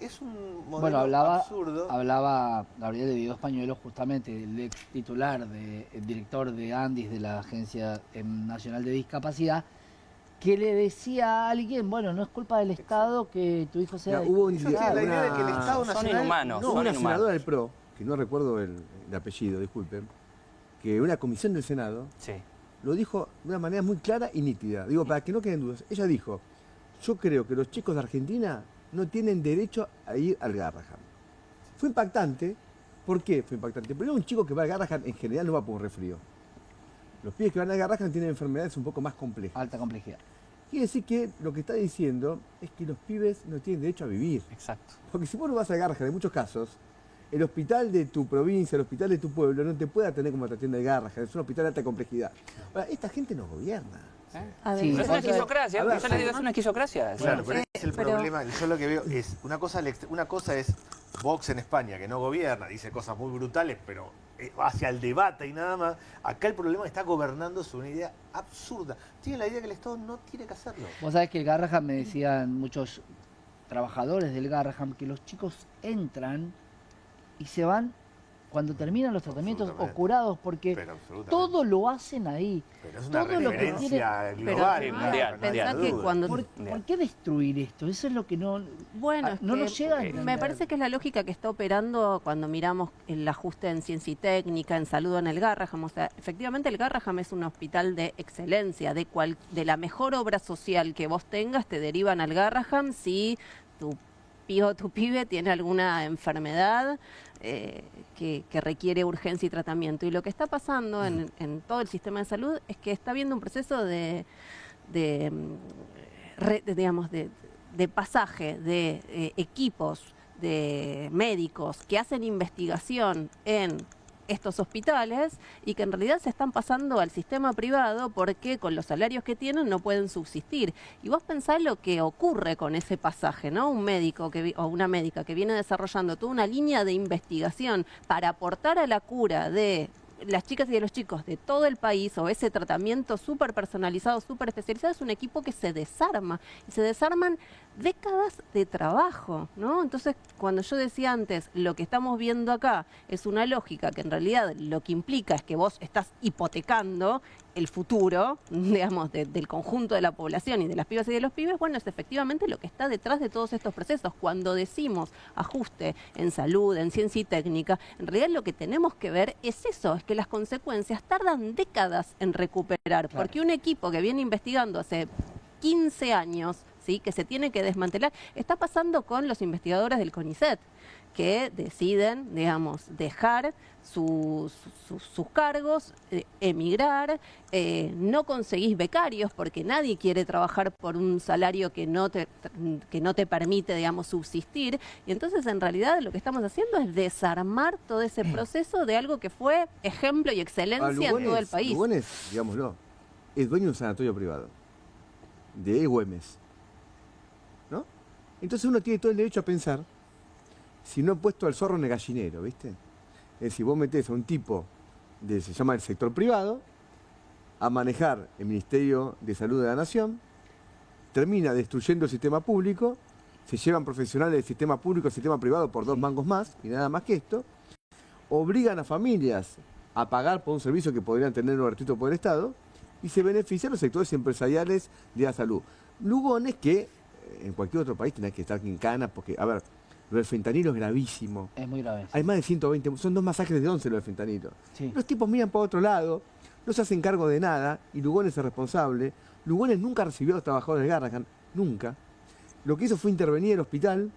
Es un modelo absurdo. Hablaba Gabriel de Dios Pañuelo, justamente, el ex titular, el director de ANDIS, de la Agencia Nacional de Discapacidad, que le decía a alguien, bueno, no es culpa del Estado que tu hijo sea... Hubo Ellos tienen la idea de que el Estado Son Nacional... inhumanos, No, son una inhumanos. senadora del PRO, que no recuerdo el apellido, disculpen, que una comisión del Senado Sí. lo dijo de una manera muy clara y nítida. Digo, para que no queden dudas. Ella dijo, yo creo que los chicos de Argentina no tienen derecho a ir al Garrahan. Fue impactante. ¿Por qué fue impactante? Primero, un chico que va al Garrahan en general no va por un resfrío. Los pibes que van al Garrahan tienen enfermedades un poco más complejas. Alta complejidad. Quiere decir que lo que está diciendo es que los pibes no tienen derecho a vivir. Exacto. Porque si vos no vas al Garrahan, en muchos casos, el hospital de tu provincia, el hospital de tu pueblo, no te puede atender como te atiende el Garrahan. Es un hospital de alta complejidad. Ahora, esta gente nos gobierna. Sí, Es una esquizocracia, A ver, yo les digo, es una esquizocracia. Claro, pero ese es el problema. Yo lo que veo es, una cosa es Vox en España, que no gobierna, dice cosas muy brutales, pero hacia el debate y nada más. Acá el problema está gobernando sobre una idea absurda. Tiene la idea que el Estado no tiene que hacerlo. Vos sabés que el Garrahan, me decían muchos trabajadores del Garrahan, que los chicos entran y se van cuando terminan los tratamientos o curados, porque todo lo hacen ahí. Pero es una todo lo que referencia tiene, global. mundial, Pensá que cuando... ¿Por qué destruir esto? Eso es lo que no... Bueno, es no que nos llega a entender. me parece que es la lógica que está operando cuando miramos el ajuste en ciencia y técnica, en salud en el Garrahan. O sea, efectivamente el Garrahan es un hospital de excelencia, de la mejor obra social que vos tengas, te derivan al Garrahan si tu pibe tiene alguna enfermedad que requiere urgencia y tratamiento. Y lo que está pasando en todo el sistema de salud es que está habiendo un proceso de pasaje de equipos de médicos que hacen investigación en estos hospitales y que en realidad se están pasando al sistema privado porque con los salarios que tienen no pueden subsistir. Y vos pensás lo que ocurre con ese pasaje, ¿no? Un médico o una médica que viene desarrollando toda una línea de investigación para aportar a la cura de las chicas y de los chicos de todo el país, o ese tratamiento súper personalizado, súper especializado, es un equipo que se desarma, y se desarman décadas de trabajo, ¿no? Entonces, cuando yo decía antes, lo que estamos viendo acá es una lógica que en realidad lo que implica es que vos estás hipotecando el futuro, digamos, del conjunto de la población y de las pibas y de los pibes, bueno, es efectivamente lo que está detrás de todos estos procesos. Cuando decimos ajuste en salud, en ciencia y técnica, en realidad lo que tenemos que ver es eso, es que las consecuencias tardan décadas en recuperar, porque un equipo que viene investigando hace 15 años, ¿sí?, que se tiene que desmantelar, está pasando con los investigadores del CONICET, que deciden, digamos, dejar sus cargos, emigrar, no conseguís becarios porque nadie quiere trabajar por un salario que no te permite, digamos, subsistir. Y entonces, en realidad, lo que estamos haciendo es desarmar todo ese proceso de algo que fue ejemplo y excelencia en todo el país. Lugones, digámoslo, es dueño de un sanatorio privado, de Güemes, ¿no? Entonces uno tiene todo el derecho a pensar si no he puesto al zorro en el gallinero, ¿viste? Es decir, vos metés a un tipo, se llama el sector privado, a manejar el Ministerio de Salud de la Nación, termina destruyendo el sistema público, se llevan profesionales del sistema público al sistema privado por 2 mangos más, y nada más que esto, obligan a familias a pagar por un servicio que podrían tener gratuito por el Estado, y se benefician los sectores empresariales de la salud. Lugones que en cualquier otro país tenés que estar en cana, porque, a ver, lo del fentanilo es gravísimo. Es muy grave. Hay más de 120, son 2 masacres de 11 lo del fentanilo. Sí. Los tipos miran para otro lado, no se hacen cargo de nada, y Lugones es responsable. Lugones nunca recibió a los trabajadores de Garrahan, nunca. Lo que hizo fue intervenir el hospital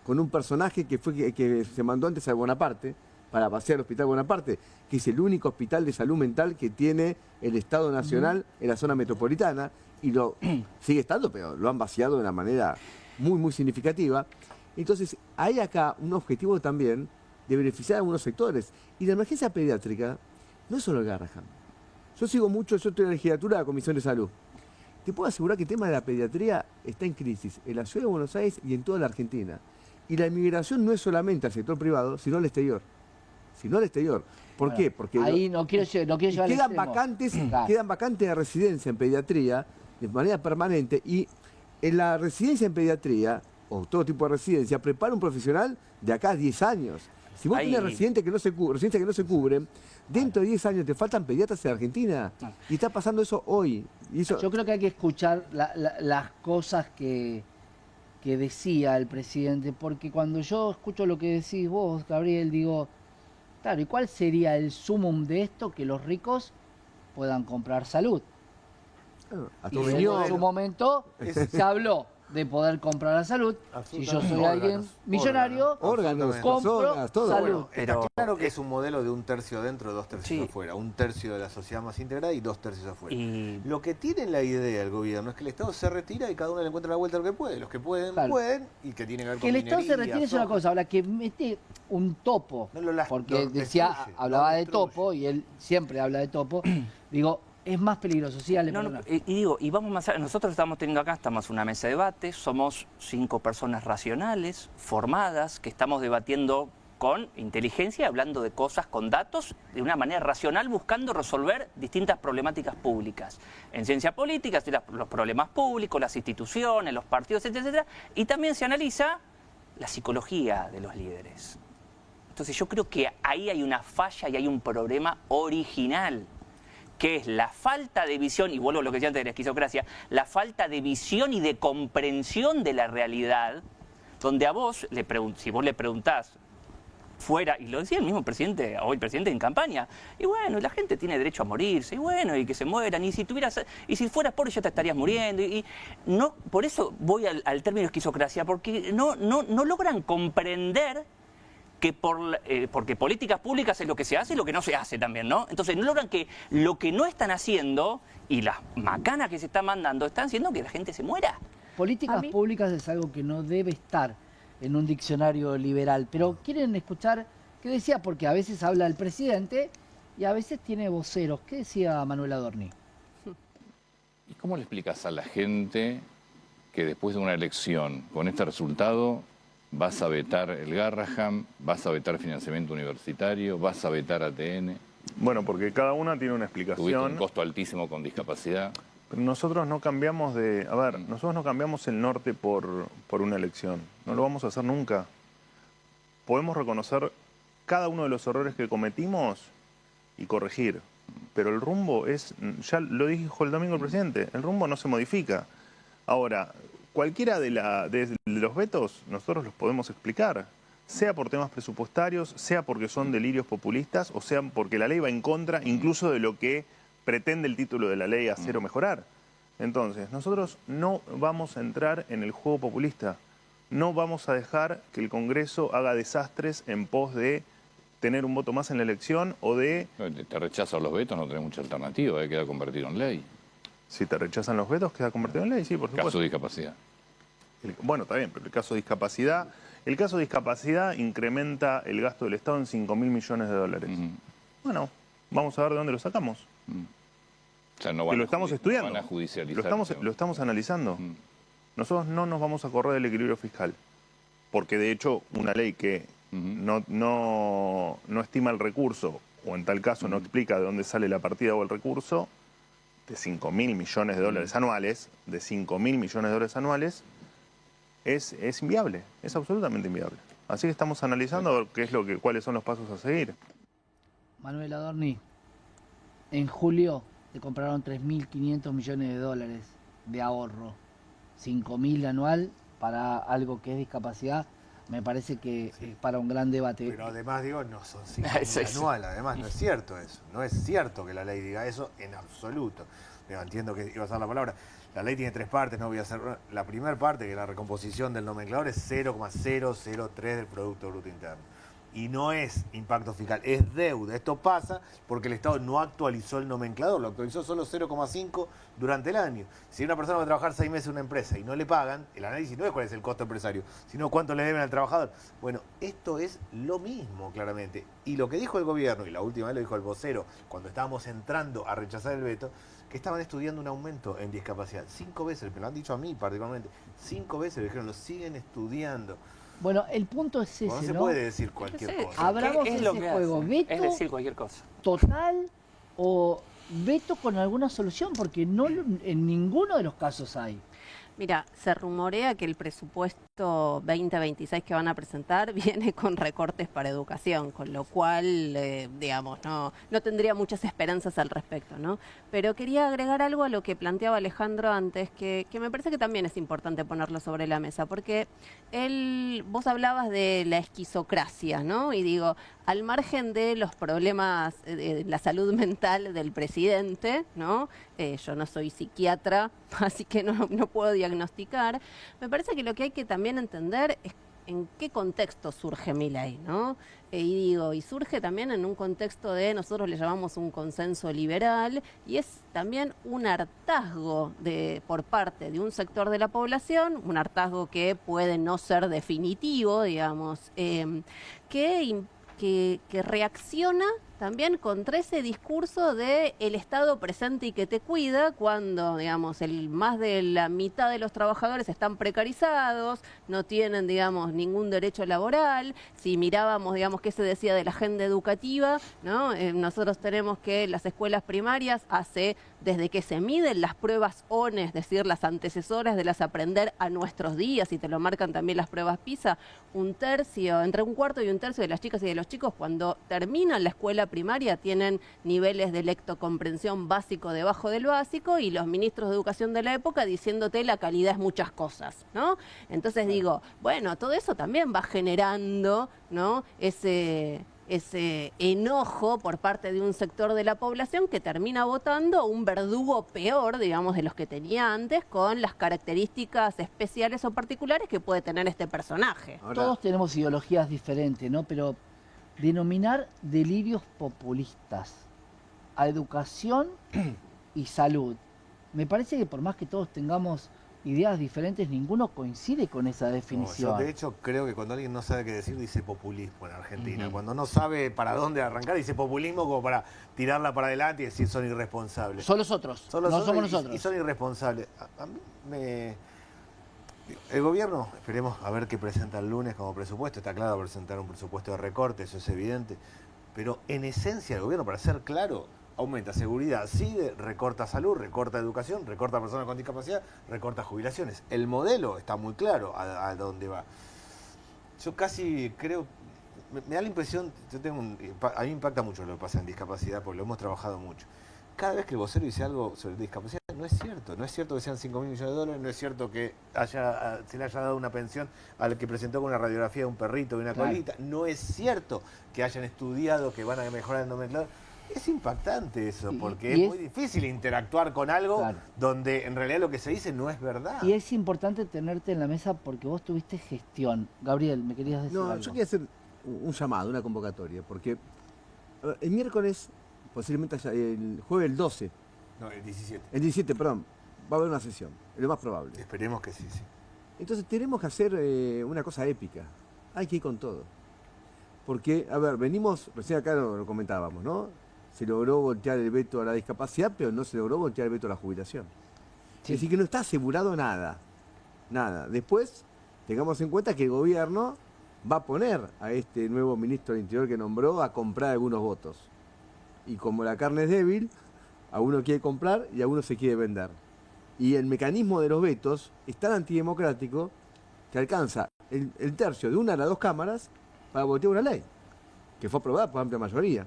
con un personaje que se mandó antes a Bonaparte, para pasear el Hospital Bonaparte, que es el único hospital de salud mental que tiene el Estado Nacional en la zona metropolitana, y lo sigue estando, pero lo han vaciado de una manera muy, muy significativa. Entonces, hay acá un objetivo también de beneficiar a algunos sectores. Y la emergencia pediátrica no es solo el Garrahan. Yo estoy en la legislatura de la Comisión de Salud. Te puedo asegurar que el tema de la pediatría está en crisis en la ciudad de Buenos Aires y en toda la Argentina. Y la inmigración no es solamente al sector privado, sino al exterior. ¿Por qué? Porque ahí no quiero llevar quedan vacantes de residencia en pediatría de manera permanente, y en la residencia en pediatría, o todo tipo de residencia, prepara un profesional de acá a 10 años. Si vos tenés residencias que no se cubren, dentro de 10 años te faltan pediatras en Argentina. Y está pasando eso hoy. Y eso... Yo creo que hay que escuchar las cosas que decía el presidente, porque cuando yo escucho lo que decís vos, Gabriel, digo, claro, ¿y cuál sería el sumum de esto? Que los ricos puedan comprar salud. A Y tu en su momento se habló de poder comprar la salud. Si yo soy Órganos, alguien millonario, órganos, compro personas, todo. salud. Bueno, Pero está claro que es un modelo de un tercio dentro, 2 tercios Sí. afuera. 1/3 de la sociedad más integrada y 2 tercios afuera. Y Lo que tiene la idea el gobierno es que el Estado se retira y cada uno le encuentra la vuelta a lo que puede. Los que pueden, Claro. pueden, y que tiene que ver con Que el Estado se minería, retire es una soja. cosa, ahora que mete un topo, No lo porque lo decía, destruye, hablaba lo de destruye. topo, y él siempre habla de topo, digo, es más peligroso, sí, dale, No, no, perdona. y digo, y vamos más allá. Nosotros estamos teniendo acá, estamos en una mesa de debate, somos 5 personas racionales, formadas, que estamos debatiendo con inteligencia, hablando de cosas con datos, de una manera racional, buscando resolver distintas problemáticas públicas. En ciencia política, los problemas públicos, las instituciones, los partidos, etcétera, etcétera, y también se analiza la psicología de los líderes. Entonces yo creo que ahí hay una falla y hay un problema original, que es la falta de visión, y vuelvo a lo que decía antes de la esquizofrenia, la falta de visión y de comprensión de la realidad, donde a vos, si vos le preguntás fuera, y lo decía el mismo presidente, hoy presidente en campaña, y bueno, la gente tiene derecho a morirse, y bueno, y que se mueran, y si fueras pobre ya te estarías muriendo, y no, por eso voy al término esquizocracia, porque no logran comprender que porque políticas públicas es lo que se hace y lo que no se hace también, ¿no? Entonces no logran que lo que no están haciendo y las macanas que se están mandando están haciendo que la gente se muera. Políticas públicas es algo que no debe estar en un diccionario liberal, pero quieren escuchar qué decía, porque a veces habla el presidente y a veces tiene voceros. ¿Qué decía Manuel Adorni? ¿Y cómo le explicas a la gente que después de una elección con este resultado vas a vetar el Garrahan, vas a vetar financiamiento universitario, vas a vetar ATN? Bueno, porque cada una tiene una Tuviste explicación. un costo altísimo con discapacidad. Pero nosotros no cambiamos nosotros no cambiamos el norte por una elección. No lo vamos a hacer nunca. Podemos reconocer cada uno de los errores que cometimos y corregir. Pero el rumbo ya lo dijo el domingo el presidente, el rumbo no se modifica. Ahora, cualquiera de los vetos nosotros los podemos explicar, sea por temas presupuestarios, sea porque son delirios populistas, o sea porque la ley va en contra incluso de lo que pretende el título de la ley hacer o mejorar. Entonces, nosotros no vamos a entrar en el juego populista, no vamos a dejar que el Congreso haga desastres en pos de tener un voto más en la elección o de... Te rechazan los vetos, no tenés mucha alternativa, queda convertido en ley. Si te rechazan los vetos, queda convertido en ley, sí, por supuesto. Caso de discapacidad. Bueno, está bien, pero el caso de discapacidad incrementa el gasto del Estado en 5.000 millones de dólares. Bueno, vamos a ver de dónde lo sacamos. O sea, no Que lo estamos estudiando, van a judicializar. lo estamos analizando. Nosotros no nos vamos a correr del equilibrio fiscal, porque de hecho una ley que no estima el recurso, o en tal caso no explica de dónde sale la partida o el recurso, de 5.000 millones de dólares anuales, es inviable, es absolutamente inviable. Así que estamos analizando a ver cuáles son los pasos a seguir. Manuel Adorni, en julio te compraron 3.500 millones de dólares de ahorro, 5.000 anual para algo que es discapacidad. Me parece que es para un gran debate. Pero además, digo, no son 5.000 anual, además no es cierto eso. No es cierto que la ley diga eso en absoluto. Digo, entiendo que iba a ser la palabra. La ley tiene 3 partes, no voy a hacer... La primera parte, que es la recomposición del nomenclador, es 0,003 del Producto Bruto Interno. Y no es impacto fiscal, es deuda. Esto pasa porque el Estado no actualizó el nomenclador, lo actualizó solo 0,5 durante el año. Si una persona va a trabajar 6 meses en una empresa y no le pagan, el análisis no es cuál es el costo empresario, sino cuánto le deben al trabajador. Bueno, esto es lo mismo, claramente. Y lo que dijo el gobierno, y la última vez lo dijo el vocero, cuando estábamos entrando a rechazar el veto, que estaban estudiando un aumento en discapacidad. 5 veces, me lo han dicho a mí particularmente, 5 veces, me dijeron, lo siguen estudiando. Bueno, el punto es ese, No se ¿no? puede decir cualquier cosa. Abramos es ese lo que juego. hacen, ¿Veto es decir cualquier cosa. total o veto con alguna solución? Porque no en ninguno de los casos hay. Mira, se rumorea que el presupuesto presupuesto 2026 que van a presentar viene con recortes para educación, con lo cual, digamos, no tendría muchas esperanzas al respecto, ¿no? Pero quería agregar algo a lo que planteaba Alejandro antes, que me parece que también es importante ponerlo sobre la mesa, porque vos hablabas de la esquizocracia, ¿no? Y digo, al margen de los problemas de la salud mental del presidente, ¿no? Yo no soy psiquiatra, así que no puedo diagnosticar. Me parece que lo que hay que también entender es en qué contexto surge Milei, ¿no? Y surge también en un contexto de, nosotros le llamamos un consenso liberal, y es también un hartazgo por parte de un sector de la población, un hartazgo que puede no ser definitivo, digamos, que reacciona también contra ese discurso de el Estado presente y que te cuida, cuando, digamos, más de la mitad de los trabajadores están precarizados, no tienen, digamos, ningún derecho laboral. Si mirábamos, digamos, qué se decía de la agenda educativa, ¿no? Nosotros tenemos que las escuelas primarias desde que se miden las pruebas ONE, es decir, las antecesoras de las Aprender a nuestros días, y te lo marcan también las pruebas PISA, entre un cuarto y un tercio de las chicas y de los chicos, cuando terminan la escuela primaria, tienen niveles de lectocomprensión básico debajo del básico, y los ministros de educación de la época diciéndote la calidad es muchas cosas, ¿no? Entonces digo, bueno, todo eso también va generando, ¿no? ese enojo por parte de un sector de la población que termina votando un verdugo peor, digamos, de los que tenía antes, con las características especiales o particulares que puede tener este personaje. Ahora, todos tenemos ideologías diferentes, ¿no? Pero denominar delirios populistas a educación y salud, me parece que por más que todos tengamos ideas diferentes, ninguno coincide con esa definición. No, yo de hecho creo que cuando alguien no sabe qué decir, dice populismo en Argentina. Cuando no sabe para dónde arrancar, dice populismo como para tirarla para adelante y decir son irresponsables. Son los otros, no somos nosotros. Y son irresponsables. A mí el gobierno, esperemos a ver qué presenta el lunes como presupuesto. Está claro, presentar un presupuesto de recorte, eso es evidente. Pero en esencia el gobierno, para ser claro, aumenta seguridad, sigue, recorta salud, recorta educación, recorta personas con discapacidad, recorta jubilaciones. El modelo está muy claro a dónde va. Yo casi creo, me da la impresión, a mí me impacta mucho lo que pasa en discapacidad, porque lo hemos trabajado mucho. Cada vez que el vocero dice algo sobre discapacidad, no es cierto. No es cierto que sean 5.000 millones de dólares, no es cierto que se le haya dado una pensión al que presentó con una radiografía de un perrito y una colita. No es cierto que hayan estudiado que van a mejorar el nomenclador. Es impactante eso, porque es muy difícil interactuar con algo donde en realidad lo que se dice no es verdad. Y es importante tenerte en la mesa porque vos tuviste gestión. Gabriel, ¿me querías decir algo? Yo quería hacer un llamado, una convocatoria, porque el miércoles, posiblemente el jueves el 12. No, el 17. El 17, perdón, va a haber una sesión, es lo más probable. Esperemos que sí, sí. Entonces tenemos que hacer una cosa épica, hay que ir con todo. Porque, a ver, venimos, recién acá lo comentábamos, ¿no? Se logró voltear el veto a la discapacidad, pero no se logró voltear el veto a la jubilación. Sí. Es decir, que no está asegurado nada. Nada. Después, tengamos en cuenta que el gobierno va a poner a este nuevo ministro del Interior que nombró a comprar algunos votos. Y como la carne es débil, a uno quiere comprar y a uno se quiere vender. Y el mecanismo de los vetos es tan antidemocrático que alcanza el tercio de una a las dos cámaras para votar una ley, que fue aprobada por amplia mayoría.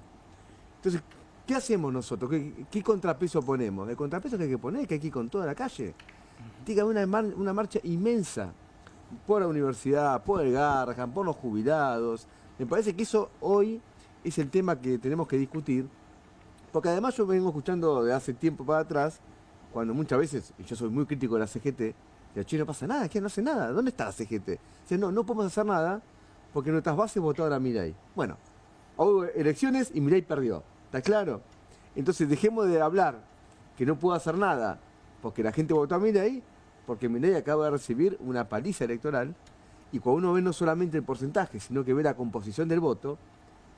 Entonces, ¿qué hacemos nosotros? ¿Qué contrapeso ponemos? El contrapeso que hay que poner es que hay que ir con toda la calle. Tiene que haber una marcha inmensa por la universidad, por el Garrahan, por los jubilados. Me parece que eso hoy es el tema que tenemos que discutir, porque además yo vengo escuchando de hace tiempo para atrás, cuando muchas veces, y yo soy muy crítico de la CGT, que aquí no pasa nada, que no hace nada. ¿Dónde está la CGT? Dice, no podemos hacer nada porque nuestras bases votaron a Milei. Bueno, hubo elecciones y Milei perdió. ¿Está claro? Entonces dejemos de hablar que no puedo hacer nada porque la gente votó a Milei, porque Milei acaba de recibir una paliza electoral, y cuando uno ve no solamente el porcentaje, sino que ve la composición del voto,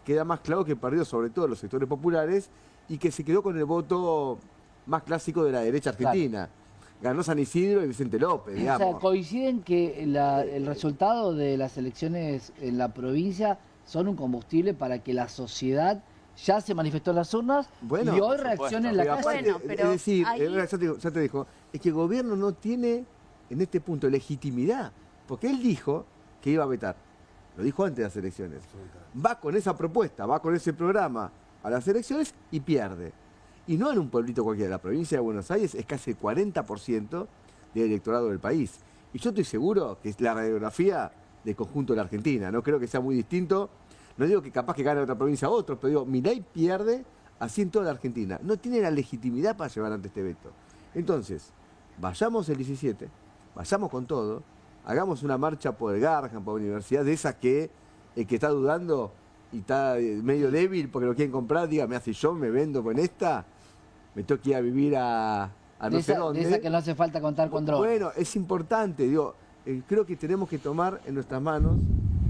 queda más claro que perdió sobre todo los sectores populares y que se quedó con el voto más clásico de la derecha argentina. Ganó San Isidro y Vicente López, digamos. O sea, coinciden que el resultado de las elecciones en la provincia son un combustible para que la sociedad ya se manifestó en las urnas y hoy reacciona en la calle. Bueno, pero es decir, ya te dijo, es que el gobierno no tiene en este punto legitimidad, porque él dijo que iba a vetar. Lo dijo antes de las elecciones. Va con esa propuesta, va con ese programa a las elecciones y pierde. Y no en un pueblito cualquiera. La provincia de Buenos Aires es casi el 40% del electorado del país. Y yo estoy seguro que es la radiografía del conjunto de la Argentina. No creo que sea muy distinto. No digo que capaz que gane otra provincia a otro, pero digo, Milei pierde así en toda la Argentina. No tiene la legitimidad para llevar ante este veto. Entonces, vayamos el 17, vayamos con todo, hagamos una marcha por el Garrahan, por la universidad, de esas que el que está dudando y está medio débil porque lo quieren comprar, diga, me hace yo, me vendo con esta, me tengo que ir a vivir a no sé dónde. De esa que no hace falta contar con drogas. Bueno, es importante, digo, creo que tenemos que tomar en nuestras manos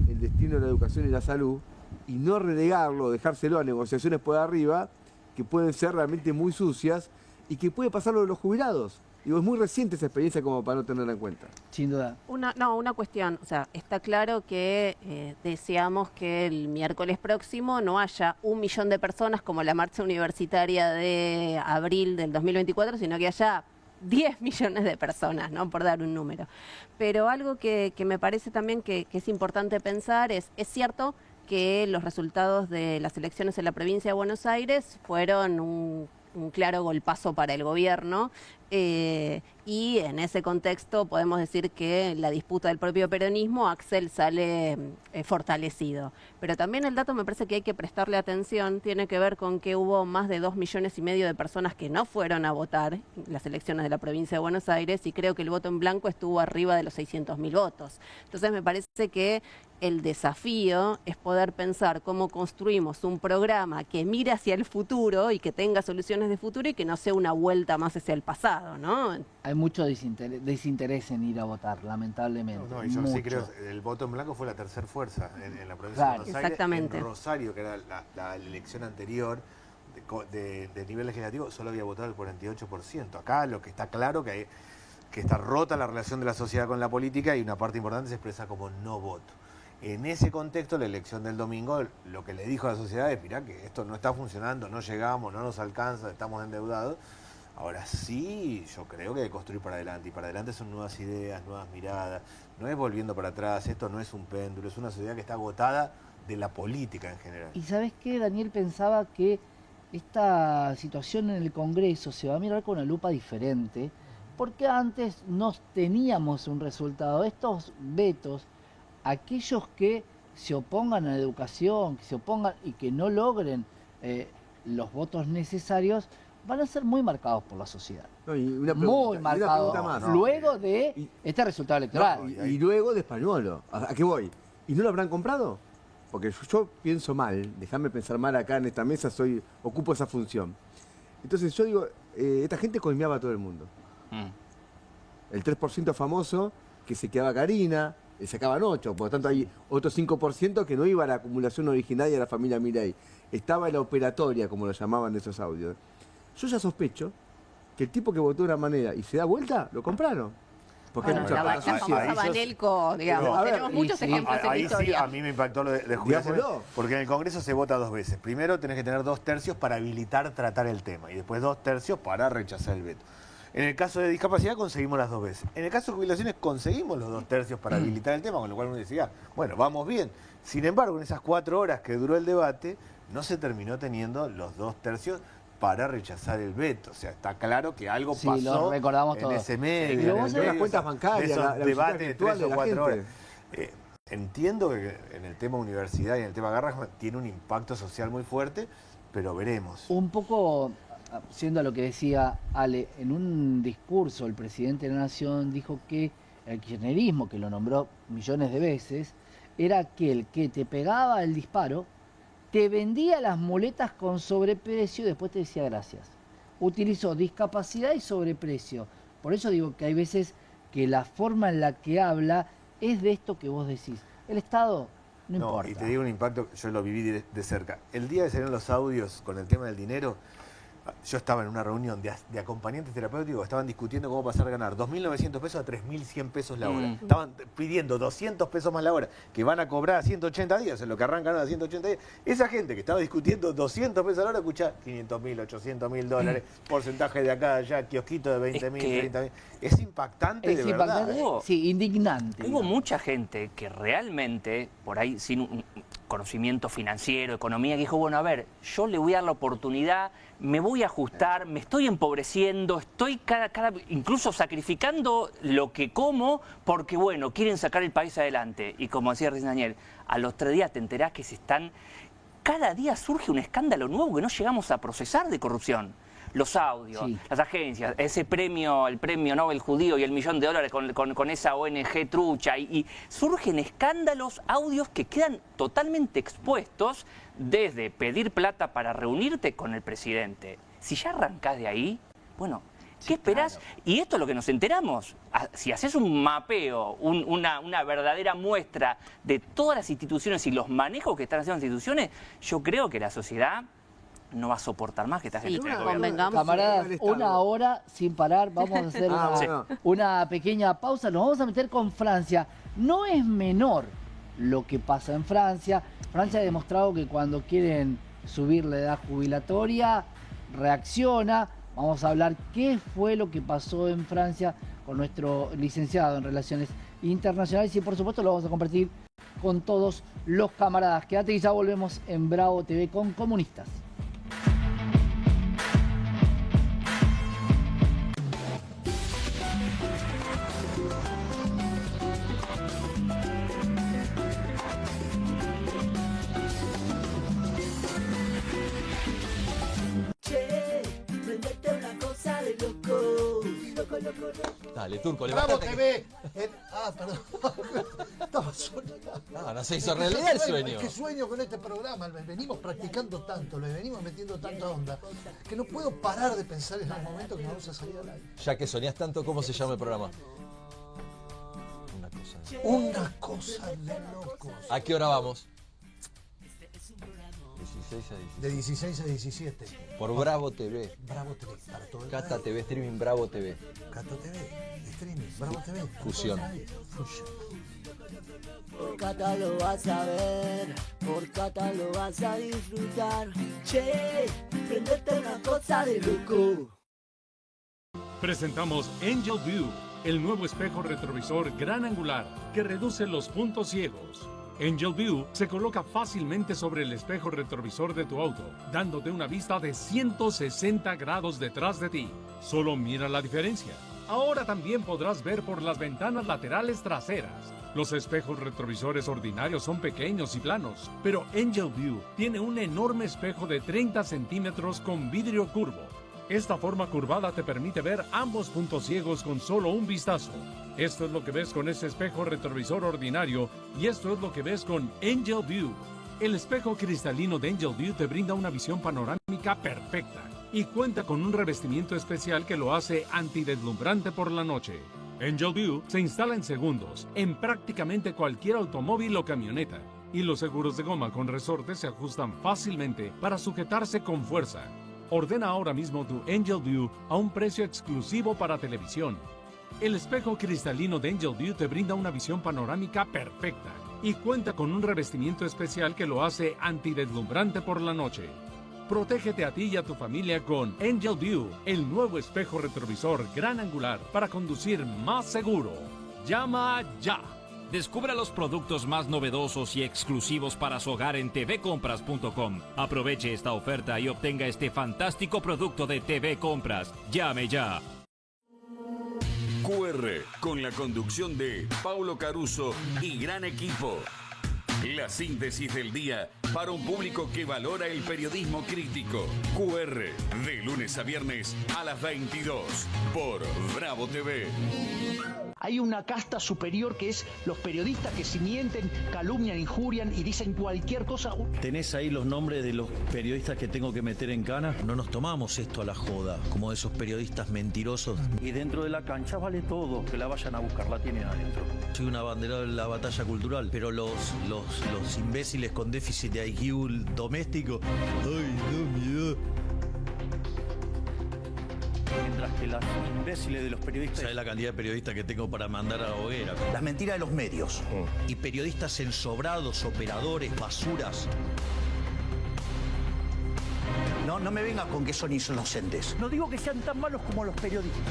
el destino de la educación y la salud y no relegarlo, dejárselo a negociaciones por arriba que pueden ser realmente muy sucias y que puede pasar lo de los jubilados. Digo, es muy reciente esa experiencia como para no tenerla en cuenta. Sin duda. Una cuestión, o sea, está claro que deseamos que el miércoles próximo no haya 1 millón de personas como la marcha universitaria de abril del 2024, sino que haya 10 millones de personas, ¿no? Por dar un número. Pero algo que me parece también que es importante pensar es cierto que los resultados de las elecciones en la provincia de Buenos Aires fueron un claro golpazo para el gobierno y en ese contexto podemos decir que la disputa del propio peronismo, Axel sale fortalecido. Pero también el dato me parece que hay que prestarle atención, tiene que ver con que hubo más de 2,5 millones de personas que no fueron a votar en las elecciones de la provincia de Buenos Aires y creo que el voto en blanco estuvo arriba de los 600.000 votos. Entonces me parece que el desafío es poder pensar cómo construimos un programa que mire hacia el futuro y que tenga soluciones de futuro y que no sea una vuelta más hacia el pasado, ¿no? Hay mucho desinterés en ir a votar, lamentablemente. No, y yo mucho. sí creo que el voto en blanco fue la tercera fuerza en la provincia de Buenos Aires. Exactamente. En Rosario, que era la elección anterior de nivel legislativo, solo había votado el 48%. Acá lo que está claro que está rota la relación de la sociedad con la política y una parte importante se expresa como no voto. En ese contexto, la elección del domingo, lo que le dijo a la sociedad es, mirá que esto no está funcionando, no llegamos, no nos alcanza, estamos endeudados. Ahora sí, yo creo que hay que construir para adelante, y para adelante son nuevas ideas, nuevas miradas, no es volviendo para atrás, esto no es un péndulo, es una sociedad que está agotada de la política en general. Y ¿sabes qué? Daniel pensaba que esta situación en el Congreso se va a mirar con una lupa diferente, porque antes no teníamos un resultado. Estos vetos, aquellos que se opongan a la educación, que se opongan y que no logren los votos necesarios, van a ser muy marcados por la sociedad. No, y una pregunta, muy marcados. Luego de este resultado electoral. Y luego de Españolo. ¿A qué voy? ¿Y no lo habrán comprado? Porque yo pienso mal, déjame pensar mal acá en esta mesa, ocupo esa función. Entonces yo digo, esta gente colmeaba a todo el mundo. El 3% famoso, que se quedaba Karina, le sacaban 8, por lo tanto hay otro 5% que no iba a la acumulación originaria de la familia Milei. Estaba en la operatoria, como lo llamaban esos audios. Yo ya sospecho que el tipo que votó de una manera y se da vuelta, lo compraron. Porque hay mucha plata la sucia. famosa Banelco, digamos. A ver, Tenemos muchos ejemplos en la Ahí sí, historia. a mí me impactó lo de jubilaciones, Digámoslo. porque en el Congreso se vota 2 veces. Primero tenés que tener 2/3 para habilitar tratar el tema y después 2/3 para rechazar el veto. En el caso de discapacidad conseguimos las 2 veces. En el caso de jubilaciones conseguimos los 2/3 para habilitar el tema, con lo cual uno decía, bueno, vamos bien. Sin embargo, en esas 4 horas que duró el debate, no se terminó teniendo los 2/3 para rechazar el veto. O sea, está claro que algo Sí, pasó lo recordamos en todos. ese medio. Pero en vos el sabés las medio cuentas de bancarias, esos la debates de virtual 3 de o la 4 horas. gente. Entiendo que en el tema universidad y en el tema Garrahan tiene un impacto social muy fuerte, pero veremos. Un poco, siendo a lo que decía Ale, en un discurso el presidente de la Nación dijo que el kirchnerismo, que lo nombró millones de veces, era aquel que te pegaba el disparo, te vendía las muletas con sobreprecio y después te decía gracias. Utilizó discapacidad y sobreprecio. Por eso digo que hay veces que la forma en la que habla es de esto que vos decís. El Estado no importa. Y te digo un impacto, yo lo viví de cerca. El día que salieron los audios con el tema del dinero, Yo estaba en una reunión de acompañantes terapéuticos, estaban discutiendo cómo pasar a ganar 2.900 pesos a 3.100 pesos la hora. Estaban pidiendo 200 pesos más la hora, que van a cobrar a 180 días, en lo que arrancan a 180 días. Esa gente que estaba discutiendo 200 pesos a la hora, escucha 500.000, 800.000 dólares, porcentaje de acá, allá, kiosquito de 20.000, 30.000. Es impactante, de verdad. Sí, indignante. Hubo mucha gente que realmente, por ahí, sin un conocimiento financiero, economía, que dijo, bueno, a ver, yo le voy a dar la oportunidad, me voy a ajustar, me estoy empobreciendo, estoy incluso sacrificando lo que como porque, bueno, quieren sacar el país adelante. Y como decía recién Daniel, a los 3 días te enterás que cada día surge un escándalo nuevo que no llegamos a procesar de corrupción. Los audios, las agencias, ese premio, el premio Nobel judío y el $1.000.000 con esa ONG trucha. Y surgen escándalos, audios que quedan totalmente expuestos desde pedir plata para reunirte con el presidente. Si ya arrancás de ahí, bueno, ¿qué esperás? Claro. Y esto es lo que nos enteramos. Si haces un mapeo, una verdadera muestra de todas las instituciones y los manejos que están haciendo las instituciones, yo creo que la sociedad no va a soportar más que esta gente. Camaradas, 1 hora sin parar, vamos a hacer una pequeña pausa, nos vamos a meter con Francia. No es menor lo que pasa en Francia. Francia ha demostrado que cuando quieren subir la edad jubilatoria, reacciona. Vamos a hablar qué fue lo que pasó en Francia con nuestro licenciado en Relaciones Internacionales y por supuesto lo vamos a compartir con todos los camaradas. Quédate y ya volvemos en Bravo TV con Comunistas. Dale, Turco, Bravo levantate. TV. Perdón. Estaba soñando. No se hizo realidad el sueño. ¿Qué sueño con este programa? Venimos practicando tanto, le venimos metiendo tanta onda, que no puedo parar de pensar en el momento que vamos a salir al aire. Ya que soñás tanto, ¿cómo se llama el programa? Una cosa de locos. ¿A qué hora vamos? 16 a 17. De 16 a 17. Por Bravo TV. Bravo TV, para todo el Cata TV, streaming Bravo TV. Cata TV, streaming, Bravo TV. Fusión. Por Cata lo vas a ver, por Cata lo vas a disfrutar. Che, prendete una cosa de loco. Presentamos Angel View, el nuevo espejo retrovisor gran angular que reduce los puntos ciegos. Angel View se coloca fácilmente sobre el espejo retrovisor de tu auto, dándote una vista de 160 grados detrás de ti. Solo mira la diferencia. Ahora también podrás ver por las ventanas laterales traseras. Los espejos retrovisores ordinarios son pequeños y planos, pero Angel View tiene un enorme espejo de 30 centímetros con vidrio curvo. Esta forma curvada te permite ver ambos puntos ciegos con solo un vistazo. Esto es lo que ves con ese espejo retrovisor ordinario y esto es lo que ves con Angel View. El espejo cristalino de Angel View te brinda una visión panorámica perfecta y cuenta con un revestimiento especial que lo hace antideslumbrante por la noche. Angel View se instala en segundos en prácticamente cualquier automóvil o camioneta y los seguros de goma con resorte se ajustan fácilmente para sujetarse con fuerza. Ordena ahora mismo tu Angel View a un precio exclusivo para televisión. El espejo cristalino de Angel View te brinda una visión panorámica perfecta y cuenta con un revestimiento especial que lo hace antideslumbrante por la noche. Protégete a ti y a tu familia con Angel View, el nuevo espejo retrovisor gran angular para conducir más seguro. ¡Llama ya! Descubra los productos más novedosos y exclusivos para su hogar en tvcompras.com. Aproveche esta oferta y obtenga este fantástico producto de TV Compras. ¡Llame ya! QR, con la conducción de Paulo Caruso y gran equipo. La síntesis del día para un público que valora el periodismo crítico. QR, de lunes a viernes a las 22 por Bravo TV. Hay una casta superior que es los periodistas que si mienten, calumnian, injurian y dicen cualquier cosa. ¿Tenés ahí los nombres de los periodistas que tengo que meter en cana? No nos tomamos esto a la joda, como esos periodistas mentirosos. Y dentro de la cancha vale todo, que la vayan a buscar, la tienen adentro. Soy una bandera de la batalla cultural, pero los imbéciles con déficit de IQ doméstico, ay, no, miedo. mientras que las imbéciles de los periodistas... ¿Sabes la cantidad de periodistas que tengo para mandar a la hoguera? Las mentiras de los medios. Y periodistas ensobrados, operadores, basuras. No me venga con que son inocentes. No digo que sean tan malos como los periodistas.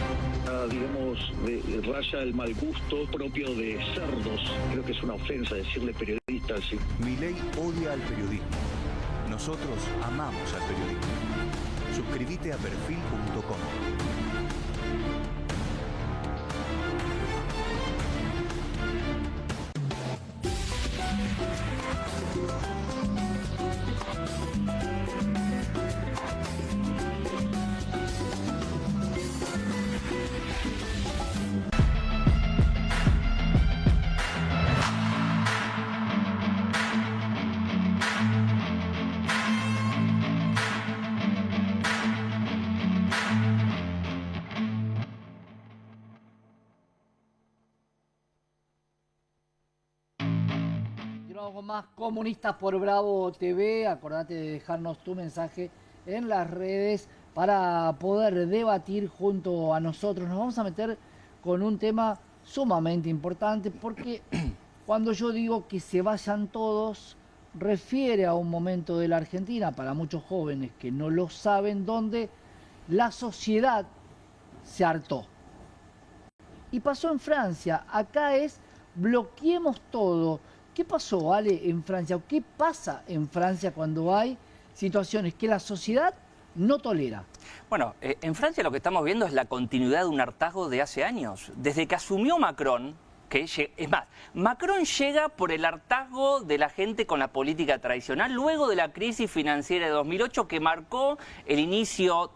Digamos, raya el mal gusto propio de cerdos. Creo que es una ofensa decirle periodista así. Milei odia al periodismo. Nosotros amamos al periodismo. Suscríbete a perfil.com. Con más Comunistas por Bravo TV. Acordate de dejarnos tu mensaje en las redes para poder debatir junto a nosotros. Nos vamos a meter con un tema sumamente importante porque cuando yo digo que se vayan todos, refiere a un momento de la Argentina, para muchos jóvenes que no lo saben, donde la sociedad se hartó. Y pasó en Francia. Acá es bloqueemos todo. ¿Qué pasó, Ale, en Francia? ¿O qué pasa en Francia cuando hay situaciones que la sociedad no tolera? Bueno, en Francia lo que estamos viendo es la continuidad de un hartazgo de hace años. Desde que asumió Macron, es más, Macron llega por el hartazgo de la gente con la política tradicional, luego de la crisis financiera de 2008 que marcó el inicio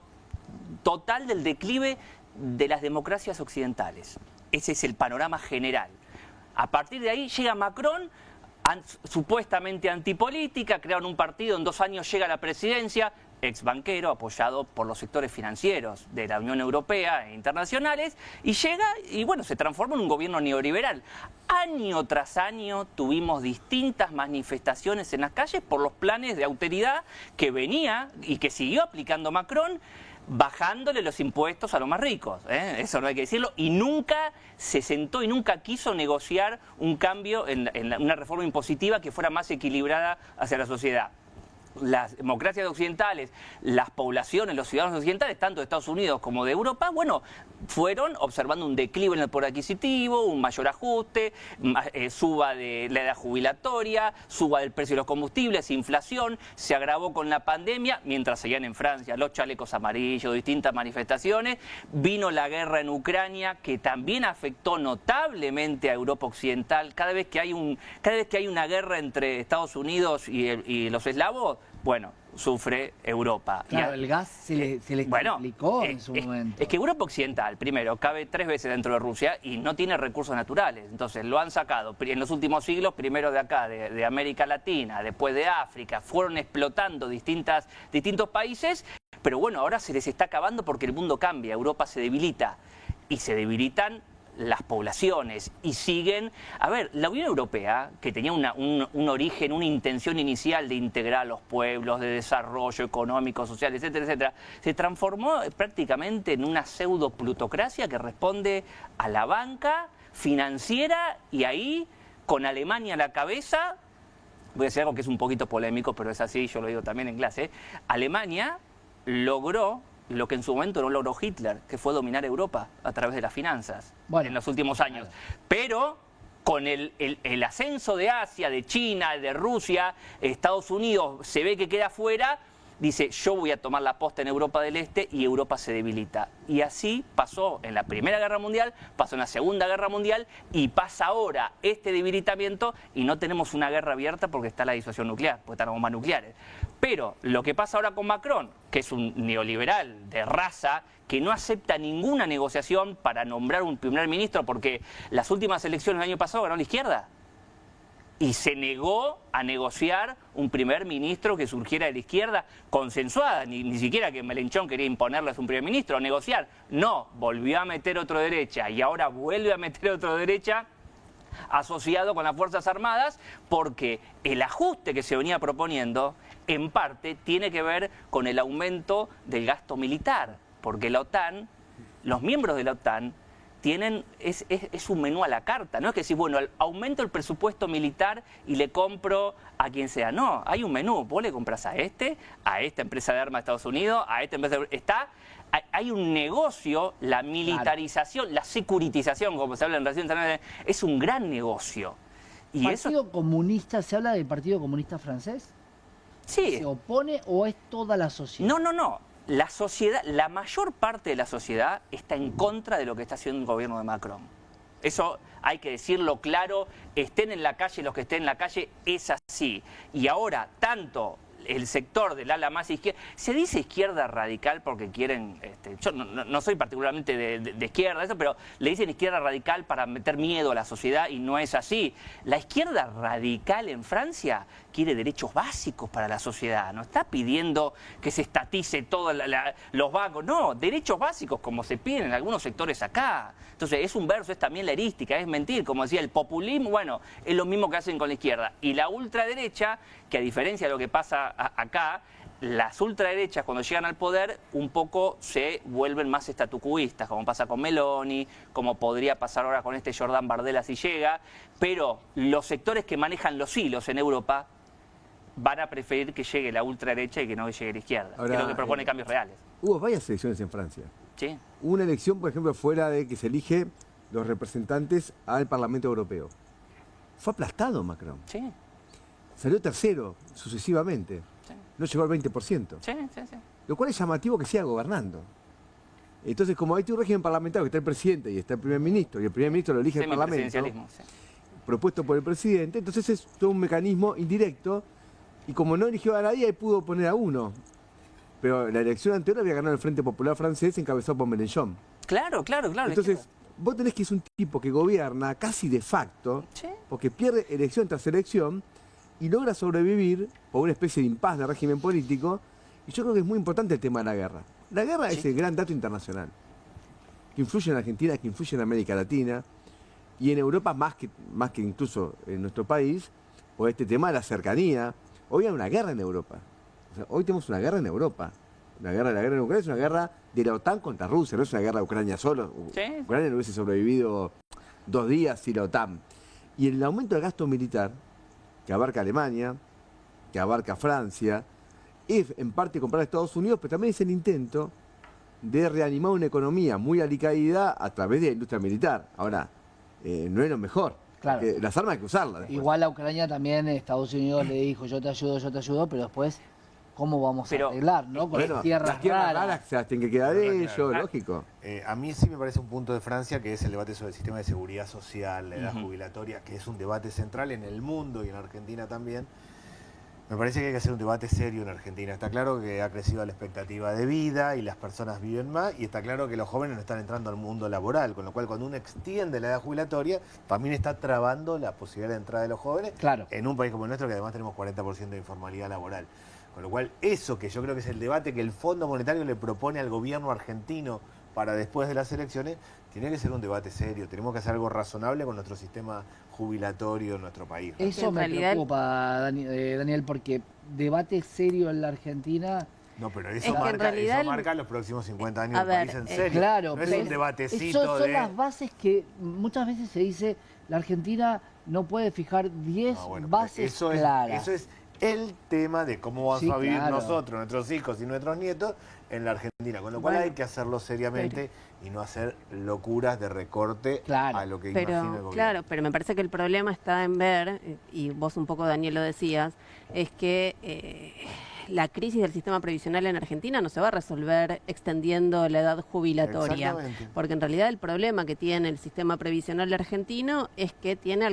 total del declive de las democracias occidentales. Ese es el panorama general. A partir de ahí llega Macron, supuestamente antipolítica, crearon un partido, en 2 años llega a la presidencia, ex banquero, apoyado por los sectores financieros de la Unión Europea e internacionales, y llega y bueno, se transforma en un gobierno neoliberal. Año tras año tuvimos distintas manifestaciones en las calles por los planes de austeridad que venía y que siguió aplicando Macron, bajándole los impuestos a los más ricos, eso no hay que decirlo, y nunca se sentó y nunca quiso negociar un cambio en una reforma impositiva que fuera más equilibrada hacia la sociedad. Las democracias occidentales, las poblaciones, los ciudadanos occidentales, tanto de Estados Unidos como de Europa, bueno, fueron observando un declive en el poder adquisitivo, un mayor ajuste, suba de la edad jubilatoria, suba del precio de los combustibles, inflación, se agravó con la pandemia, mientras seguían en Francia los chalecos amarillos, distintas manifestaciones, vino la guerra en Ucrania, que también afectó notablemente a Europa Occidental. Cada vez que hay una guerra entre Estados Unidos y los eslavos, bueno, sufre Europa. Claro, el gas se le complicó en su momento. Es que Europa Occidental, primero, cabe 3 veces dentro de Rusia y no tiene recursos naturales. Entonces lo han sacado en los últimos siglos, primero de acá, de América Latina, después de África, fueron explotando distintos países, pero bueno, ahora se les está acabando porque el mundo cambia, Europa se debilita y se debilitan las poblaciones y siguen... A ver, la Unión Europea, que tenía un origen, una intención inicial de integrar a los pueblos, de desarrollo económico, social, etcétera, etcétera, se transformó prácticamente en una pseudo-plutocracia que responde a la banca financiera y ahí, con Alemania a la cabeza, voy a decir algo que es un poquito polémico, pero es así, yo lo digo también en clase, Alemania logró lo que en su momento no logró Hitler, que fue dominar Europa a través de las finanzas en los últimos años. Pero con el ascenso de Asia, de China, de Rusia, Estados Unidos se ve que queda fuera, dice yo voy a tomar la posta en Europa del Este y Europa se debilita. Y así pasó en la Primera Guerra Mundial, pasó en la Segunda Guerra Mundial y pasa ahora este debilitamiento y no tenemos una guerra abierta porque está la disuasión nuclear, porque están las bombas nucleares. Pero lo que pasa ahora con Macron, que es un neoliberal de raza, que no acepta ninguna negociación para nombrar un primer ministro, porque las últimas elecciones del año pasado ganó la izquierda. Y se negó a negociar un primer ministro que surgiera de la izquierda consensuada, ni siquiera que Melenchón quería imponerles un primer ministro, negociar. No, volvió a meter otro derecha y ahora vuelve a meter otro derecha asociado con las Fuerzas Armadas, porque el ajuste que se venía proponiendo, en parte, tiene que ver con el aumento del gasto militar, porque la OTAN los miembros de la OTAN tienen, es un menú a la carta, no es que decir, bueno, aumento el presupuesto militar y le compro a quien sea. No, hay un menú, vos le compras a esta empresa de armas de Estados Unidos, a esta empresa hay un negocio, la militarización, la securitización, como se habla en relaciones internacionales, es un gran negocio. Y ¿Partido comunista, se habla del Partido Comunista Francés? Sí. ¿Se opone o es toda la sociedad? No. La sociedad, la mayor parte de la sociedad está en contra de lo que está haciendo el gobierno de Macron. Eso hay que decirlo claro, estén en la calle los que estén en la calle, es así. Y ahora, tanto el sector del ala más izquierda, se dice izquierda radical porque quieren, yo no soy particularmente de izquierda, eso, pero le dicen izquierda radical para meter miedo a la sociedad y no es así. La izquierda radical en Francia quiere derechos básicos para la sociedad, no está pidiendo que se estatice todos los bancos, no, derechos básicos como se piden en algunos sectores acá. Entonces es un verso, es también la erística, es mentir, como decía, el populismo, bueno, es lo mismo que hacen con la izquierda. Y la ultraderecha, que a diferencia de lo que pasa acá, las ultraderechas cuando llegan al poder un poco se vuelven más estatucuistas, como pasa con Meloni, como podría pasar ahora con este Jordan Bardella si llega, pero los sectores que manejan los hilos en Europa van a preferir que llegue la ultraderecha y que no llegue la izquierda, ahora, que es lo que propone cambios reales. Hubo varias elecciones en Francia. Sí. Hubo una elección, por ejemplo, fuera de que se elige los representantes al Parlamento Europeo. Fue aplastado Macron. Sí. Salió tercero sucesivamente. Sí. No llegó al 20%. Sí. Lo cual es llamativo que siga gobernando. Entonces, como hay un régimen parlamentario que está el presidente y está el primer ministro, y el primer ministro lo elige el Parlamento, propuesto por el presidente, entonces es todo un mecanismo indirecto, y como no eligió a nadie, ahí pudo poner a uno. Pero la elección anterior había ganado el Frente Popular Francés encabezado por Mélenchon. Claro. Entonces, vos tenés que es un tipo que gobierna casi de facto, porque pierde elección tras elección y logra sobrevivir por una especie de impas de régimen político. Y yo creo que es muy importante el tema de la guerra. La guerra es el gran dato internacional, que influye en Argentina, que influye en América Latina y en Europa más que incluso en nuestro país, por este tema de la cercanía. Hoy hay una guerra en Europa. O sea, hoy tenemos una guerra en Europa. La guerra en Ucrania es una guerra de la OTAN contra Rusia, no es una guerra de Ucrania solo. Ucrania no hubiese sobrevivido 2 días sin la OTAN. Y el aumento del gasto militar, que abarca Alemania, que abarca Francia, es en parte comprar a Estados Unidos, pero también es el intento de reanimar una economía muy alicaída a través de la industria militar. Ahora, no es lo mejor. Claro. Las armas hay que usarlas. Después. Igual a Ucrania también Estados Unidos le dijo yo te ayudo, pero después ¿cómo vamos a arreglar, no? Con las tierras raras se las tienen que quedar ellos, claro. Lógico. A mí sí me parece un punto de Francia que es el debate sobre el sistema de seguridad social, la edad jubilatoria, que es un debate central en el mundo y en Argentina también. Me parece que hay que hacer un debate serio en Argentina. Está claro que ha crecido la expectativa de vida y las personas viven más, y está claro que los jóvenes no están entrando al mundo laboral, con lo cual cuando uno extiende la edad jubilatoria, también está trabando la posibilidad de entrada de los jóvenes en un país como el nuestro, que además tenemos 40% de informalidad laboral. Con lo cual, eso que yo creo que es el debate que el Fondo Monetario le propone al gobierno argentino para después de las elecciones, tiene que ser un debate serio. Tenemos que hacer algo razonable con nuestro sistema jubilatorio en nuestro país. Eso me preocupa, Daniel, porque debate serio en la Argentina... No, pero eso, eso marca los próximos 50 años del país en serio. Claro, no es un debatecito son las bases que muchas veces se dice, la Argentina no puede fijar 10 bases claras. Eso es el tema de cómo vamos a vivir nosotros, nuestros hijos y nuestros nietos en la Argentina, con lo cual hay que hacerlo seriamente y no hacer locuras de recorte a lo que imagina el gobierno. Claro, pero me parece que el problema está en ver, y vos un poco, Daniel, lo decías, es que la crisis del sistema previsional en Argentina no se va a resolver extendiendo la edad jubilatoria, porque en realidad el problema que tiene el sistema previsional argentino es que tiene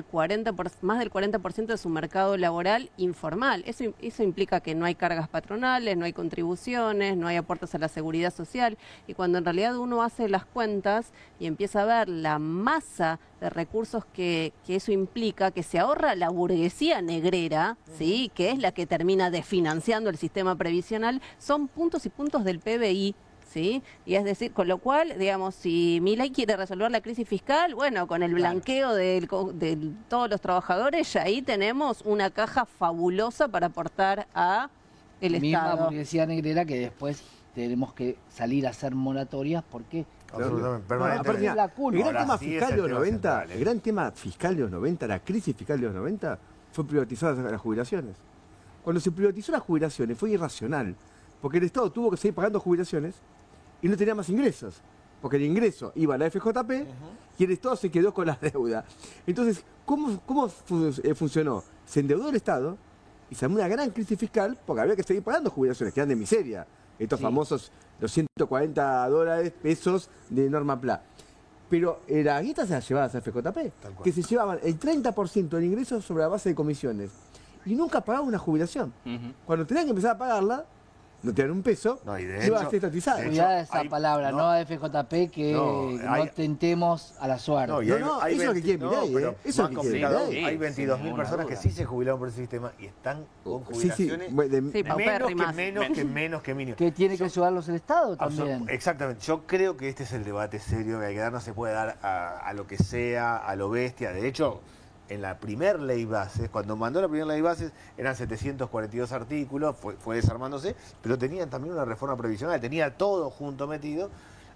más del 40% de su mercado laboral informal. Eso implica que no hay cargas patronales, no hay contribuciones, no hay aportes a la seguridad social, y cuando en realidad uno hace las cuentas y empieza a ver la masa de recursos que eso implica, que se ahorra la burguesía negrera, ¿sí?, que es la que termina desfinanciando el sistema previsional, son puntos y puntos del PBI, ¿sí? Y es decir, con lo cual, digamos, si Milei quiere resolver la crisis fiscal, bueno, con el blanqueo de todos los trabajadores, ya ahí tenemos una caja fabulosa para aportar a el misma Estado. burguesía negrera que después tenemos que salir a hacer moratorias porque... Absolutamente, aparte, es la culpa. el gran tema sí fiscal es de el los tema 90, central, el gran tema fiscal de los 90, la crisis fiscal de los 90, fue privatizar las jubilaciones. Cuando se privatizó las jubilaciones fue irracional, porque el Estado tuvo que seguir pagando jubilaciones y no tenía más ingresos, porque el ingreso iba a la FJP y el Estado se quedó con la deuda. Entonces, ¿cómo funcionó? Se endeudó el Estado y se armó una gran crisis fiscal porque había que seguir pagando jubilaciones, que eran de miseria. Estos famosos los $140 pesos de Norma Pla. Pero la guita se la llevaba a FJP, que se llevaban el 30% del ingreso sobre la base de comisiones. Y nunca pagaban una jubilación. Cuando tenían que empezar a pagarla, no te dan un peso, iba a ser estatizada. Cuidado esa palabra, no a FJP, que no tentemos a la suerte. Eso es lo que quiere Milei, pero eso más es lo que quiere complicado. Milei. Hay 22.000 personas que sí se jubilaron por ese sistema y están con jubilaciones menos que mínimo. Que tiene que ayudarlos el Estado también. Exactamente. Yo creo que este es el debate serio que hay que dar. No se puede dar a lo que sea, a lo bestia. De hecho, en la primer ley bases, cuando mandó la primera ley bases, eran 742 artículos, fue desarmándose, pero tenían también una reforma previsional, tenía todo junto metido.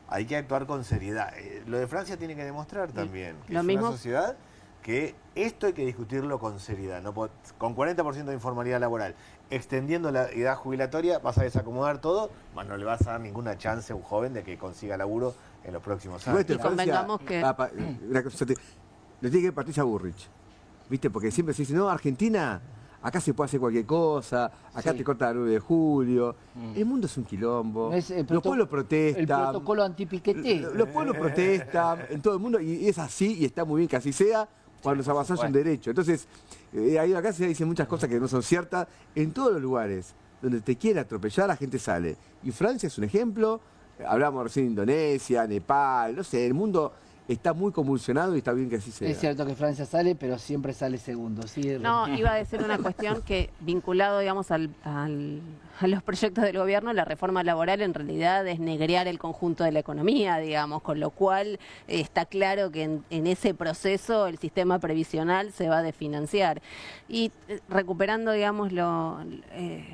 Hay que actuar con seriedad. Lo de Francia tiene que demostrar también que es una sociedad que esto hay que discutirlo con seriedad. No con 40% de informalidad laboral, extendiendo la edad jubilatoria, vas a desacomodar todo, más no le vas a dar ninguna chance a un joven de que consiga laburo en los próximos años. Y convengamos que... Lo tiene que Patricia Bullrich, ¿viste? Porque siempre se dice, no, Argentina, acá se puede hacer cualquier cosa, acá te corta el 9 de julio. El mundo es un quilombo, los pueblos protestan. El protocolo antipiquete. Los pueblos protestan en todo el mundo y es así y está muy bien que así sea cuando se avasalla un derecho. Entonces, ahí acá se dicen muchas cosas que no son ciertas. En todos los lugares donde te quiere atropellar, la gente sale. Y Francia es un ejemplo. Hablamos recién de Indonesia, Nepal, no sé, el mundo está muy convulsionado y está bien que así sea. Es cierto que Francia sale, pero siempre sale segundo. ¿Sí? No, iba a decir una cuestión que vinculado, digamos, a los proyectos del gobierno, la reforma laboral en realidad es negrear el conjunto de la economía, digamos, con lo cual está claro que en ese proceso el sistema previsional se va a desfinanciar. Y recuperando, digamos, lo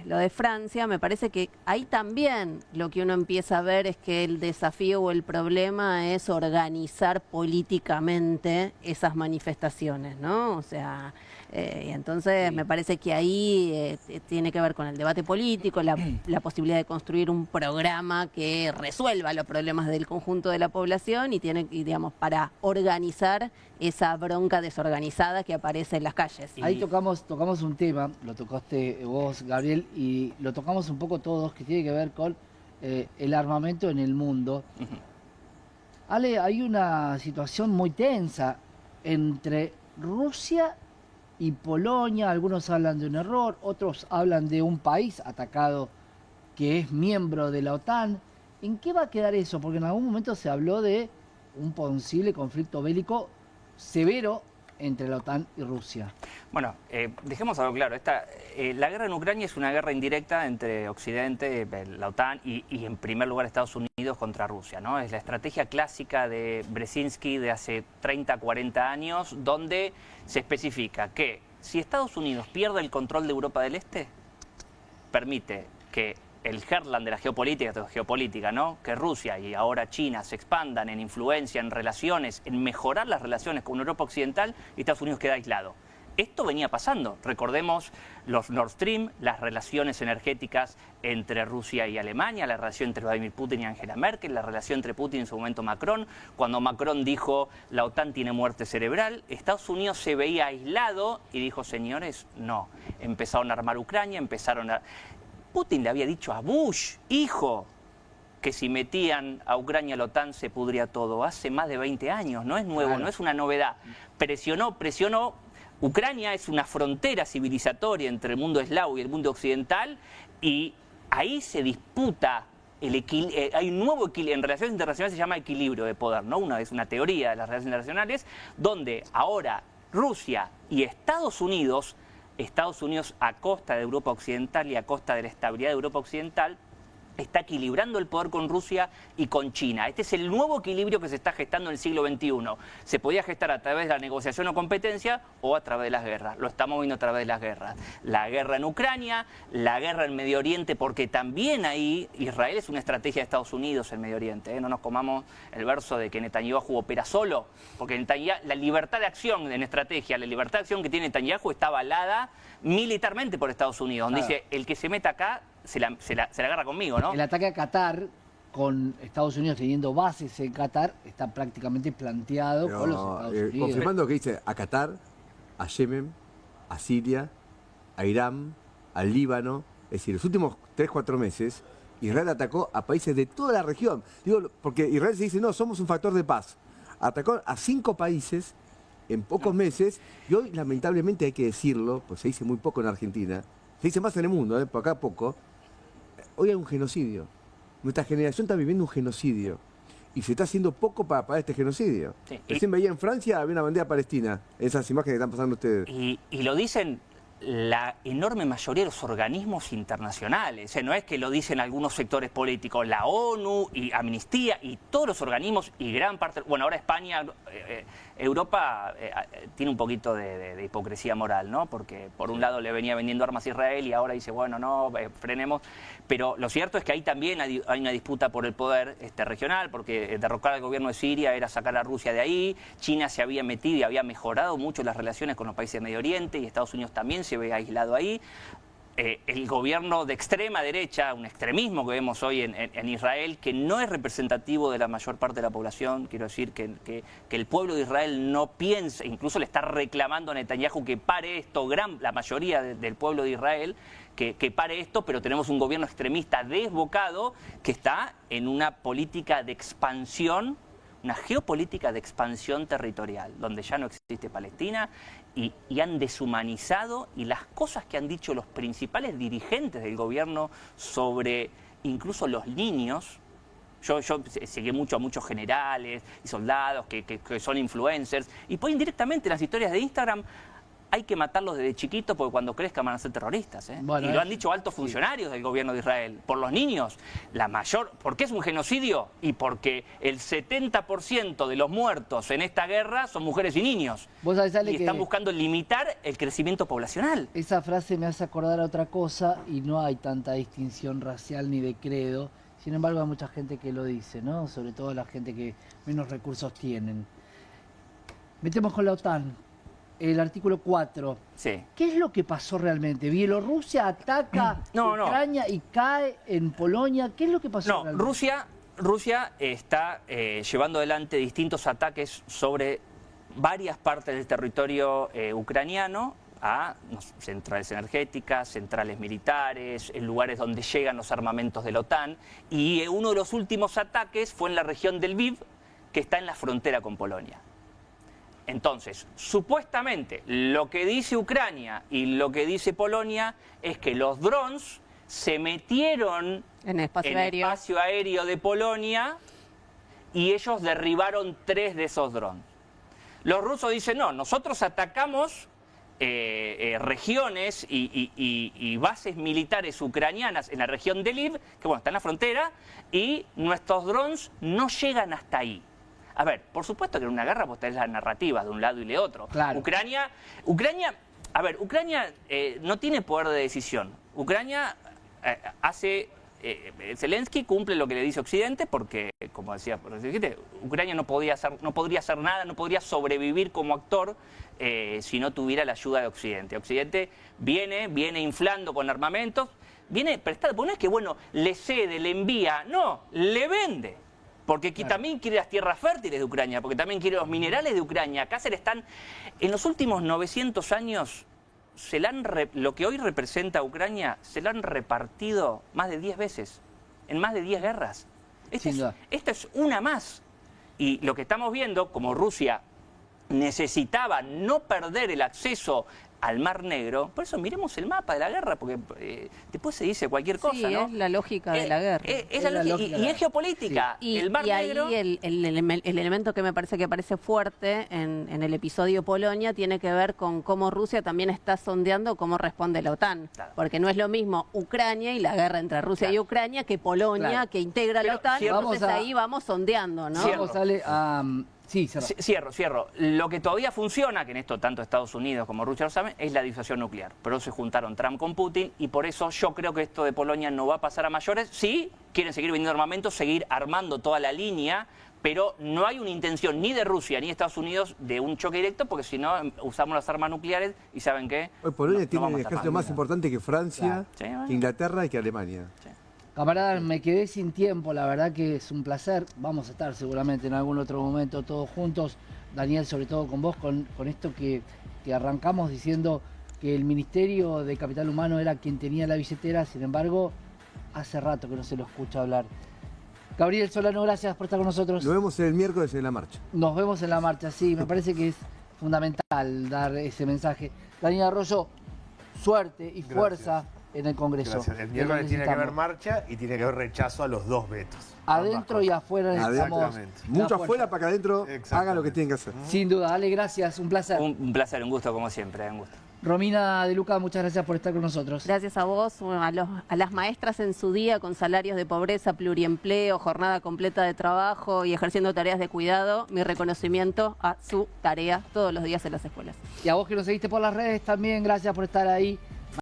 de Francia, me parece que ahí también lo que uno empieza a ver es que el desafío o el problema es organizar políticamente esas manifestaciones, ¿no? O sea, y entonces me parece que ahí tiene que ver con el debate político, la posibilidad de construir un programa que resuelva los problemas del conjunto de la población y digamos, para organizar esa bronca desorganizada que aparece en las calles. Ahí tocamos un tema, lo tocaste vos, Gabriel, y lo tocamos un poco todos, que tiene que ver con el armamento en el mundo. Ale, hay una situación muy tensa entre Rusia y Polonia. Algunos hablan de un error, otros hablan de un país atacado que es miembro de la OTAN. ¿En qué va a quedar eso? Porque en algún momento se habló de un posible conflicto bélico severo entre la OTAN y Rusia. Bueno, dejemos algo claro. La guerra en Ucrania es una guerra indirecta entre Occidente, la OTAN y en primer lugar Estados Unidos contra Rusia, ¿no? Es la estrategia clásica de Brzezinski de hace 30, 40 años, donde se especifica que si Estados Unidos pierde el control de Europa del Este, permite que el heartland de la geopolítica, ¿no? Que Rusia y ahora China se expandan en influencia, en relaciones, en mejorar las relaciones con Europa Occidental, y Estados Unidos queda aislado. Esto venía pasando. Recordemos los Nord Stream, las relaciones energéticas entre Rusia y Alemania, la relación entre Vladimir Putin y Angela Merkel, la relación entre Putin y en su momento Macron. Cuando Macron dijo la OTAN tiene muerte cerebral, Estados Unidos se veía aislado y dijo, señores, no. Empezaron a armar Ucrania, Putin le había dicho a Bush, hijo, que si metían a Ucrania a la OTAN se pudría todo. Hace más de 20 años, no es nuevo, claro. No es una novedad. Presionó. Ucrania es una frontera civilizatoria entre el mundo eslavo y el mundo occidental y ahí se disputa hay un nuevo equilibrio. En relaciones internacionales se llama equilibrio de poder, ¿no? Es una teoría de las relaciones internacionales donde ahora Rusia y Estados Unidos a costa de Europa Occidental y a costa de la estabilidad de Europa Occidental, está equilibrando el poder con Rusia y con China. Este es el nuevo equilibrio que se está gestando en el siglo XXI. Se podía gestar a través de la negociación o competencia o a través de las guerras. Lo estamos viendo a través de las guerras. La guerra en Ucrania, la guerra en Medio Oriente, porque también ahí Israel es una estrategia de Estados Unidos en Medio Oriente. No nos comamos el verso de que Netanyahu opera solo, porque la libertad de acción en estrategia, la libertad de acción que tiene Netanyahu está avalada militarmente por Estados Unidos, donde dice, el que se meta acá se la agarra conmigo, ¿no? El ataque a Qatar, con Estados Unidos teniendo bases en Qatar, está prácticamente planteado con los Estados Unidos. Confirmando lo que dice a Qatar, a Yemen, a Siria, a Irán, al Líbano. Es decir, los últimos 3-4 meses, Israel atacó a países de toda la región. Digo, porque Israel se dice, no, somos un factor de paz. Atacó a 5 países en pocos meses, y hoy, lamentablemente, hay que decirlo, pues se dice muy poco en Argentina, se dice más en el mundo, por acá poco. Hoy hay un genocidio. Nuestra generación está viviendo un genocidio. Y se está haciendo poco para parar este genocidio. Sí. Recién veía en Francia, había una bandera palestina. Esas imágenes que están pasando ustedes. Y lo dicen la enorme mayoría de los organismos internacionales. No es que lo dicen algunos sectores políticos. La ONU y Amnistía y todos los organismos y gran parte... Bueno, ahora España, Europa tiene un poquito de hipocresía moral, ¿no? Porque por un lado le venía vendiendo armas a Israel y ahora dice, bueno, no, frenemos. Pero lo cierto es que ahí también hay una disputa por el poder regional, porque derrocar al gobierno de Siria era sacar a Rusia de ahí. China se había metido y había mejorado mucho las relaciones con los países de Medio Oriente y Estados Unidos también se ve aislado ahí. El gobierno de extrema derecha, un extremismo que vemos hoy en Israel, que no es representativo de la mayor parte de la población, quiero decir que el pueblo de Israel no piensa, incluso le está reclamando a Netanyahu que pare esto, la mayoría del pueblo de Israel, que pare esto, pero tenemos un gobierno extremista desbocado que está en una política de expansión, una geopolítica de expansión territorial, donde ya no existe Palestina y han deshumanizado, y las cosas que han dicho los principales dirigentes del gobierno sobre incluso los niños. Yo seguí mucho a muchos generales y soldados que son influencers, y ponen directamente en las historias de Instagram, hay que matarlos desde chiquitos porque cuando crezcan van a ser terroristas. Bueno, y lo han dicho altos funcionarios del gobierno de Israel. Por los niños, ¿por qué es un genocidio? Y porque el 70% de los muertos en esta guerra son mujeres y niños. ¿Vos sabés, Ale, y están buscando limitar el crecimiento poblacional. Esa frase me hace acordar a otra cosa, y no hay tanta distinción racial ni de credo. Sin embargo, hay mucha gente que lo dice, ¿no? Sobre todo la gente que menos recursos tienen. Metemos con la OTAN. El artículo 4. Sí. ¿Qué es lo que pasó realmente? ¿Bielorrusia ataca Ucrania y cae en Polonia? ¿Qué es lo que pasó realmente? Rusia está llevando adelante distintos ataques sobre varias partes del territorio ucraniano, a centrales energéticas, centrales militares, en lugares donde llegan los armamentos de la OTAN. Y uno de los últimos ataques fue en la región del Lviv, que está en la frontera con Polonia. Entonces, supuestamente, lo que dice Ucrania y lo que dice Polonia es que los drones se metieron en espacio aéreo de Polonia y ellos derribaron 3 de esos drones. Los rusos dicen, no, nosotros atacamos regiones y bases militares ucranianas en la región de Lviv, que bueno, está en la frontera, y nuestros drones no llegan hasta ahí. A ver, por supuesto que en una guerra vos tenés las narrativas de un lado y de otro. Claro. Ucrania no tiene poder de decisión. Ucrania Zelensky cumple lo que le dice Occidente porque, como decía, Ucrania no podría hacer nada, no podría sobrevivir como actor si no tuviera la ayuda de Occidente. Occidente viene inflando con armamentos, viene prestado, porque no es que, bueno, le cede, le envía, no, le vende. Porque también quiere las tierras fértiles de Ucrania, porque también quiere los minerales de Ucrania. Acá en los últimos 900 años, lo que hoy representa a Ucrania, se lo han repartido más de 10 veces, en más de 10 guerras. Esta es una más. Y lo que estamos viendo, como Rusia necesitaba no perder el acceso al Mar Negro. Por eso miremos el mapa de la guerra, porque después se dice cualquier cosa, sí, ¿no? es la lógica de la guerra. Es la lógica, y es geopolítica. Sí. El Mar Negro... Ahí el elemento que me parece fuerte en el episodio Polonia tiene que ver con cómo Rusia también está sondeando cómo responde la OTAN. Claro. Porque no es lo mismo Ucrania y la guerra entre Rusia y Ucrania que Polonia, que integra la OTAN. Entonces ahí vamos sondeando, ¿no? Sí, cierro. Lo que todavía funciona, que en esto tanto Estados Unidos como Rusia lo saben, es la disuasión nuclear. Pero se juntaron Trump con Putin y por eso yo creo que esto de Polonia no va a pasar a mayores. Sí, quieren seguir vendiendo armamento, seguir armando toda la línea, pero no hay una intención ni de Rusia ni de Estados Unidos de un choque directo, porque si no usamos las armas nucleares y ¿saben qué? Hoy Polonia tiene un ejército más importante que Francia, que Inglaterra y que Alemania. Sí. Camarada, me quedé sin tiempo, la verdad que es un placer. Vamos a estar seguramente en algún otro momento todos juntos. Daniel, sobre todo con vos, con esto que arrancamos diciendo que el Ministerio de Capital Humano era quien tenía la billetera, sin embargo, hace rato que no se lo escucha hablar. Gabriel Solano, gracias por estar con nosotros. Nos vemos el miércoles en la marcha. Nos vemos en la marcha, sí, me parece que es fundamental dar ese mensaje. Daniel Arroyo, suerte y fuerza en el Congreso. Gracias. El miércoles tiene que haber marcha y tiene que haber rechazo a los 2 vetos. Adentro y afuera necesitamos... Mucho afuera para que adentro hagan lo que tienen que hacer. Sin duda, Ale, gracias, un placer. Un placer, un gusto como siempre, un gusto. Romina de Luca, muchas gracias por estar con nosotros. Gracias a vos, a las maestras en su día con salarios de pobreza, pluriempleo, jornada completa de trabajo y ejerciendo tareas de cuidado, mi reconocimiento a su tarea todos los días en las escuelas. Y a vos que nos seguiste por las redes también, gracias por estar ahí.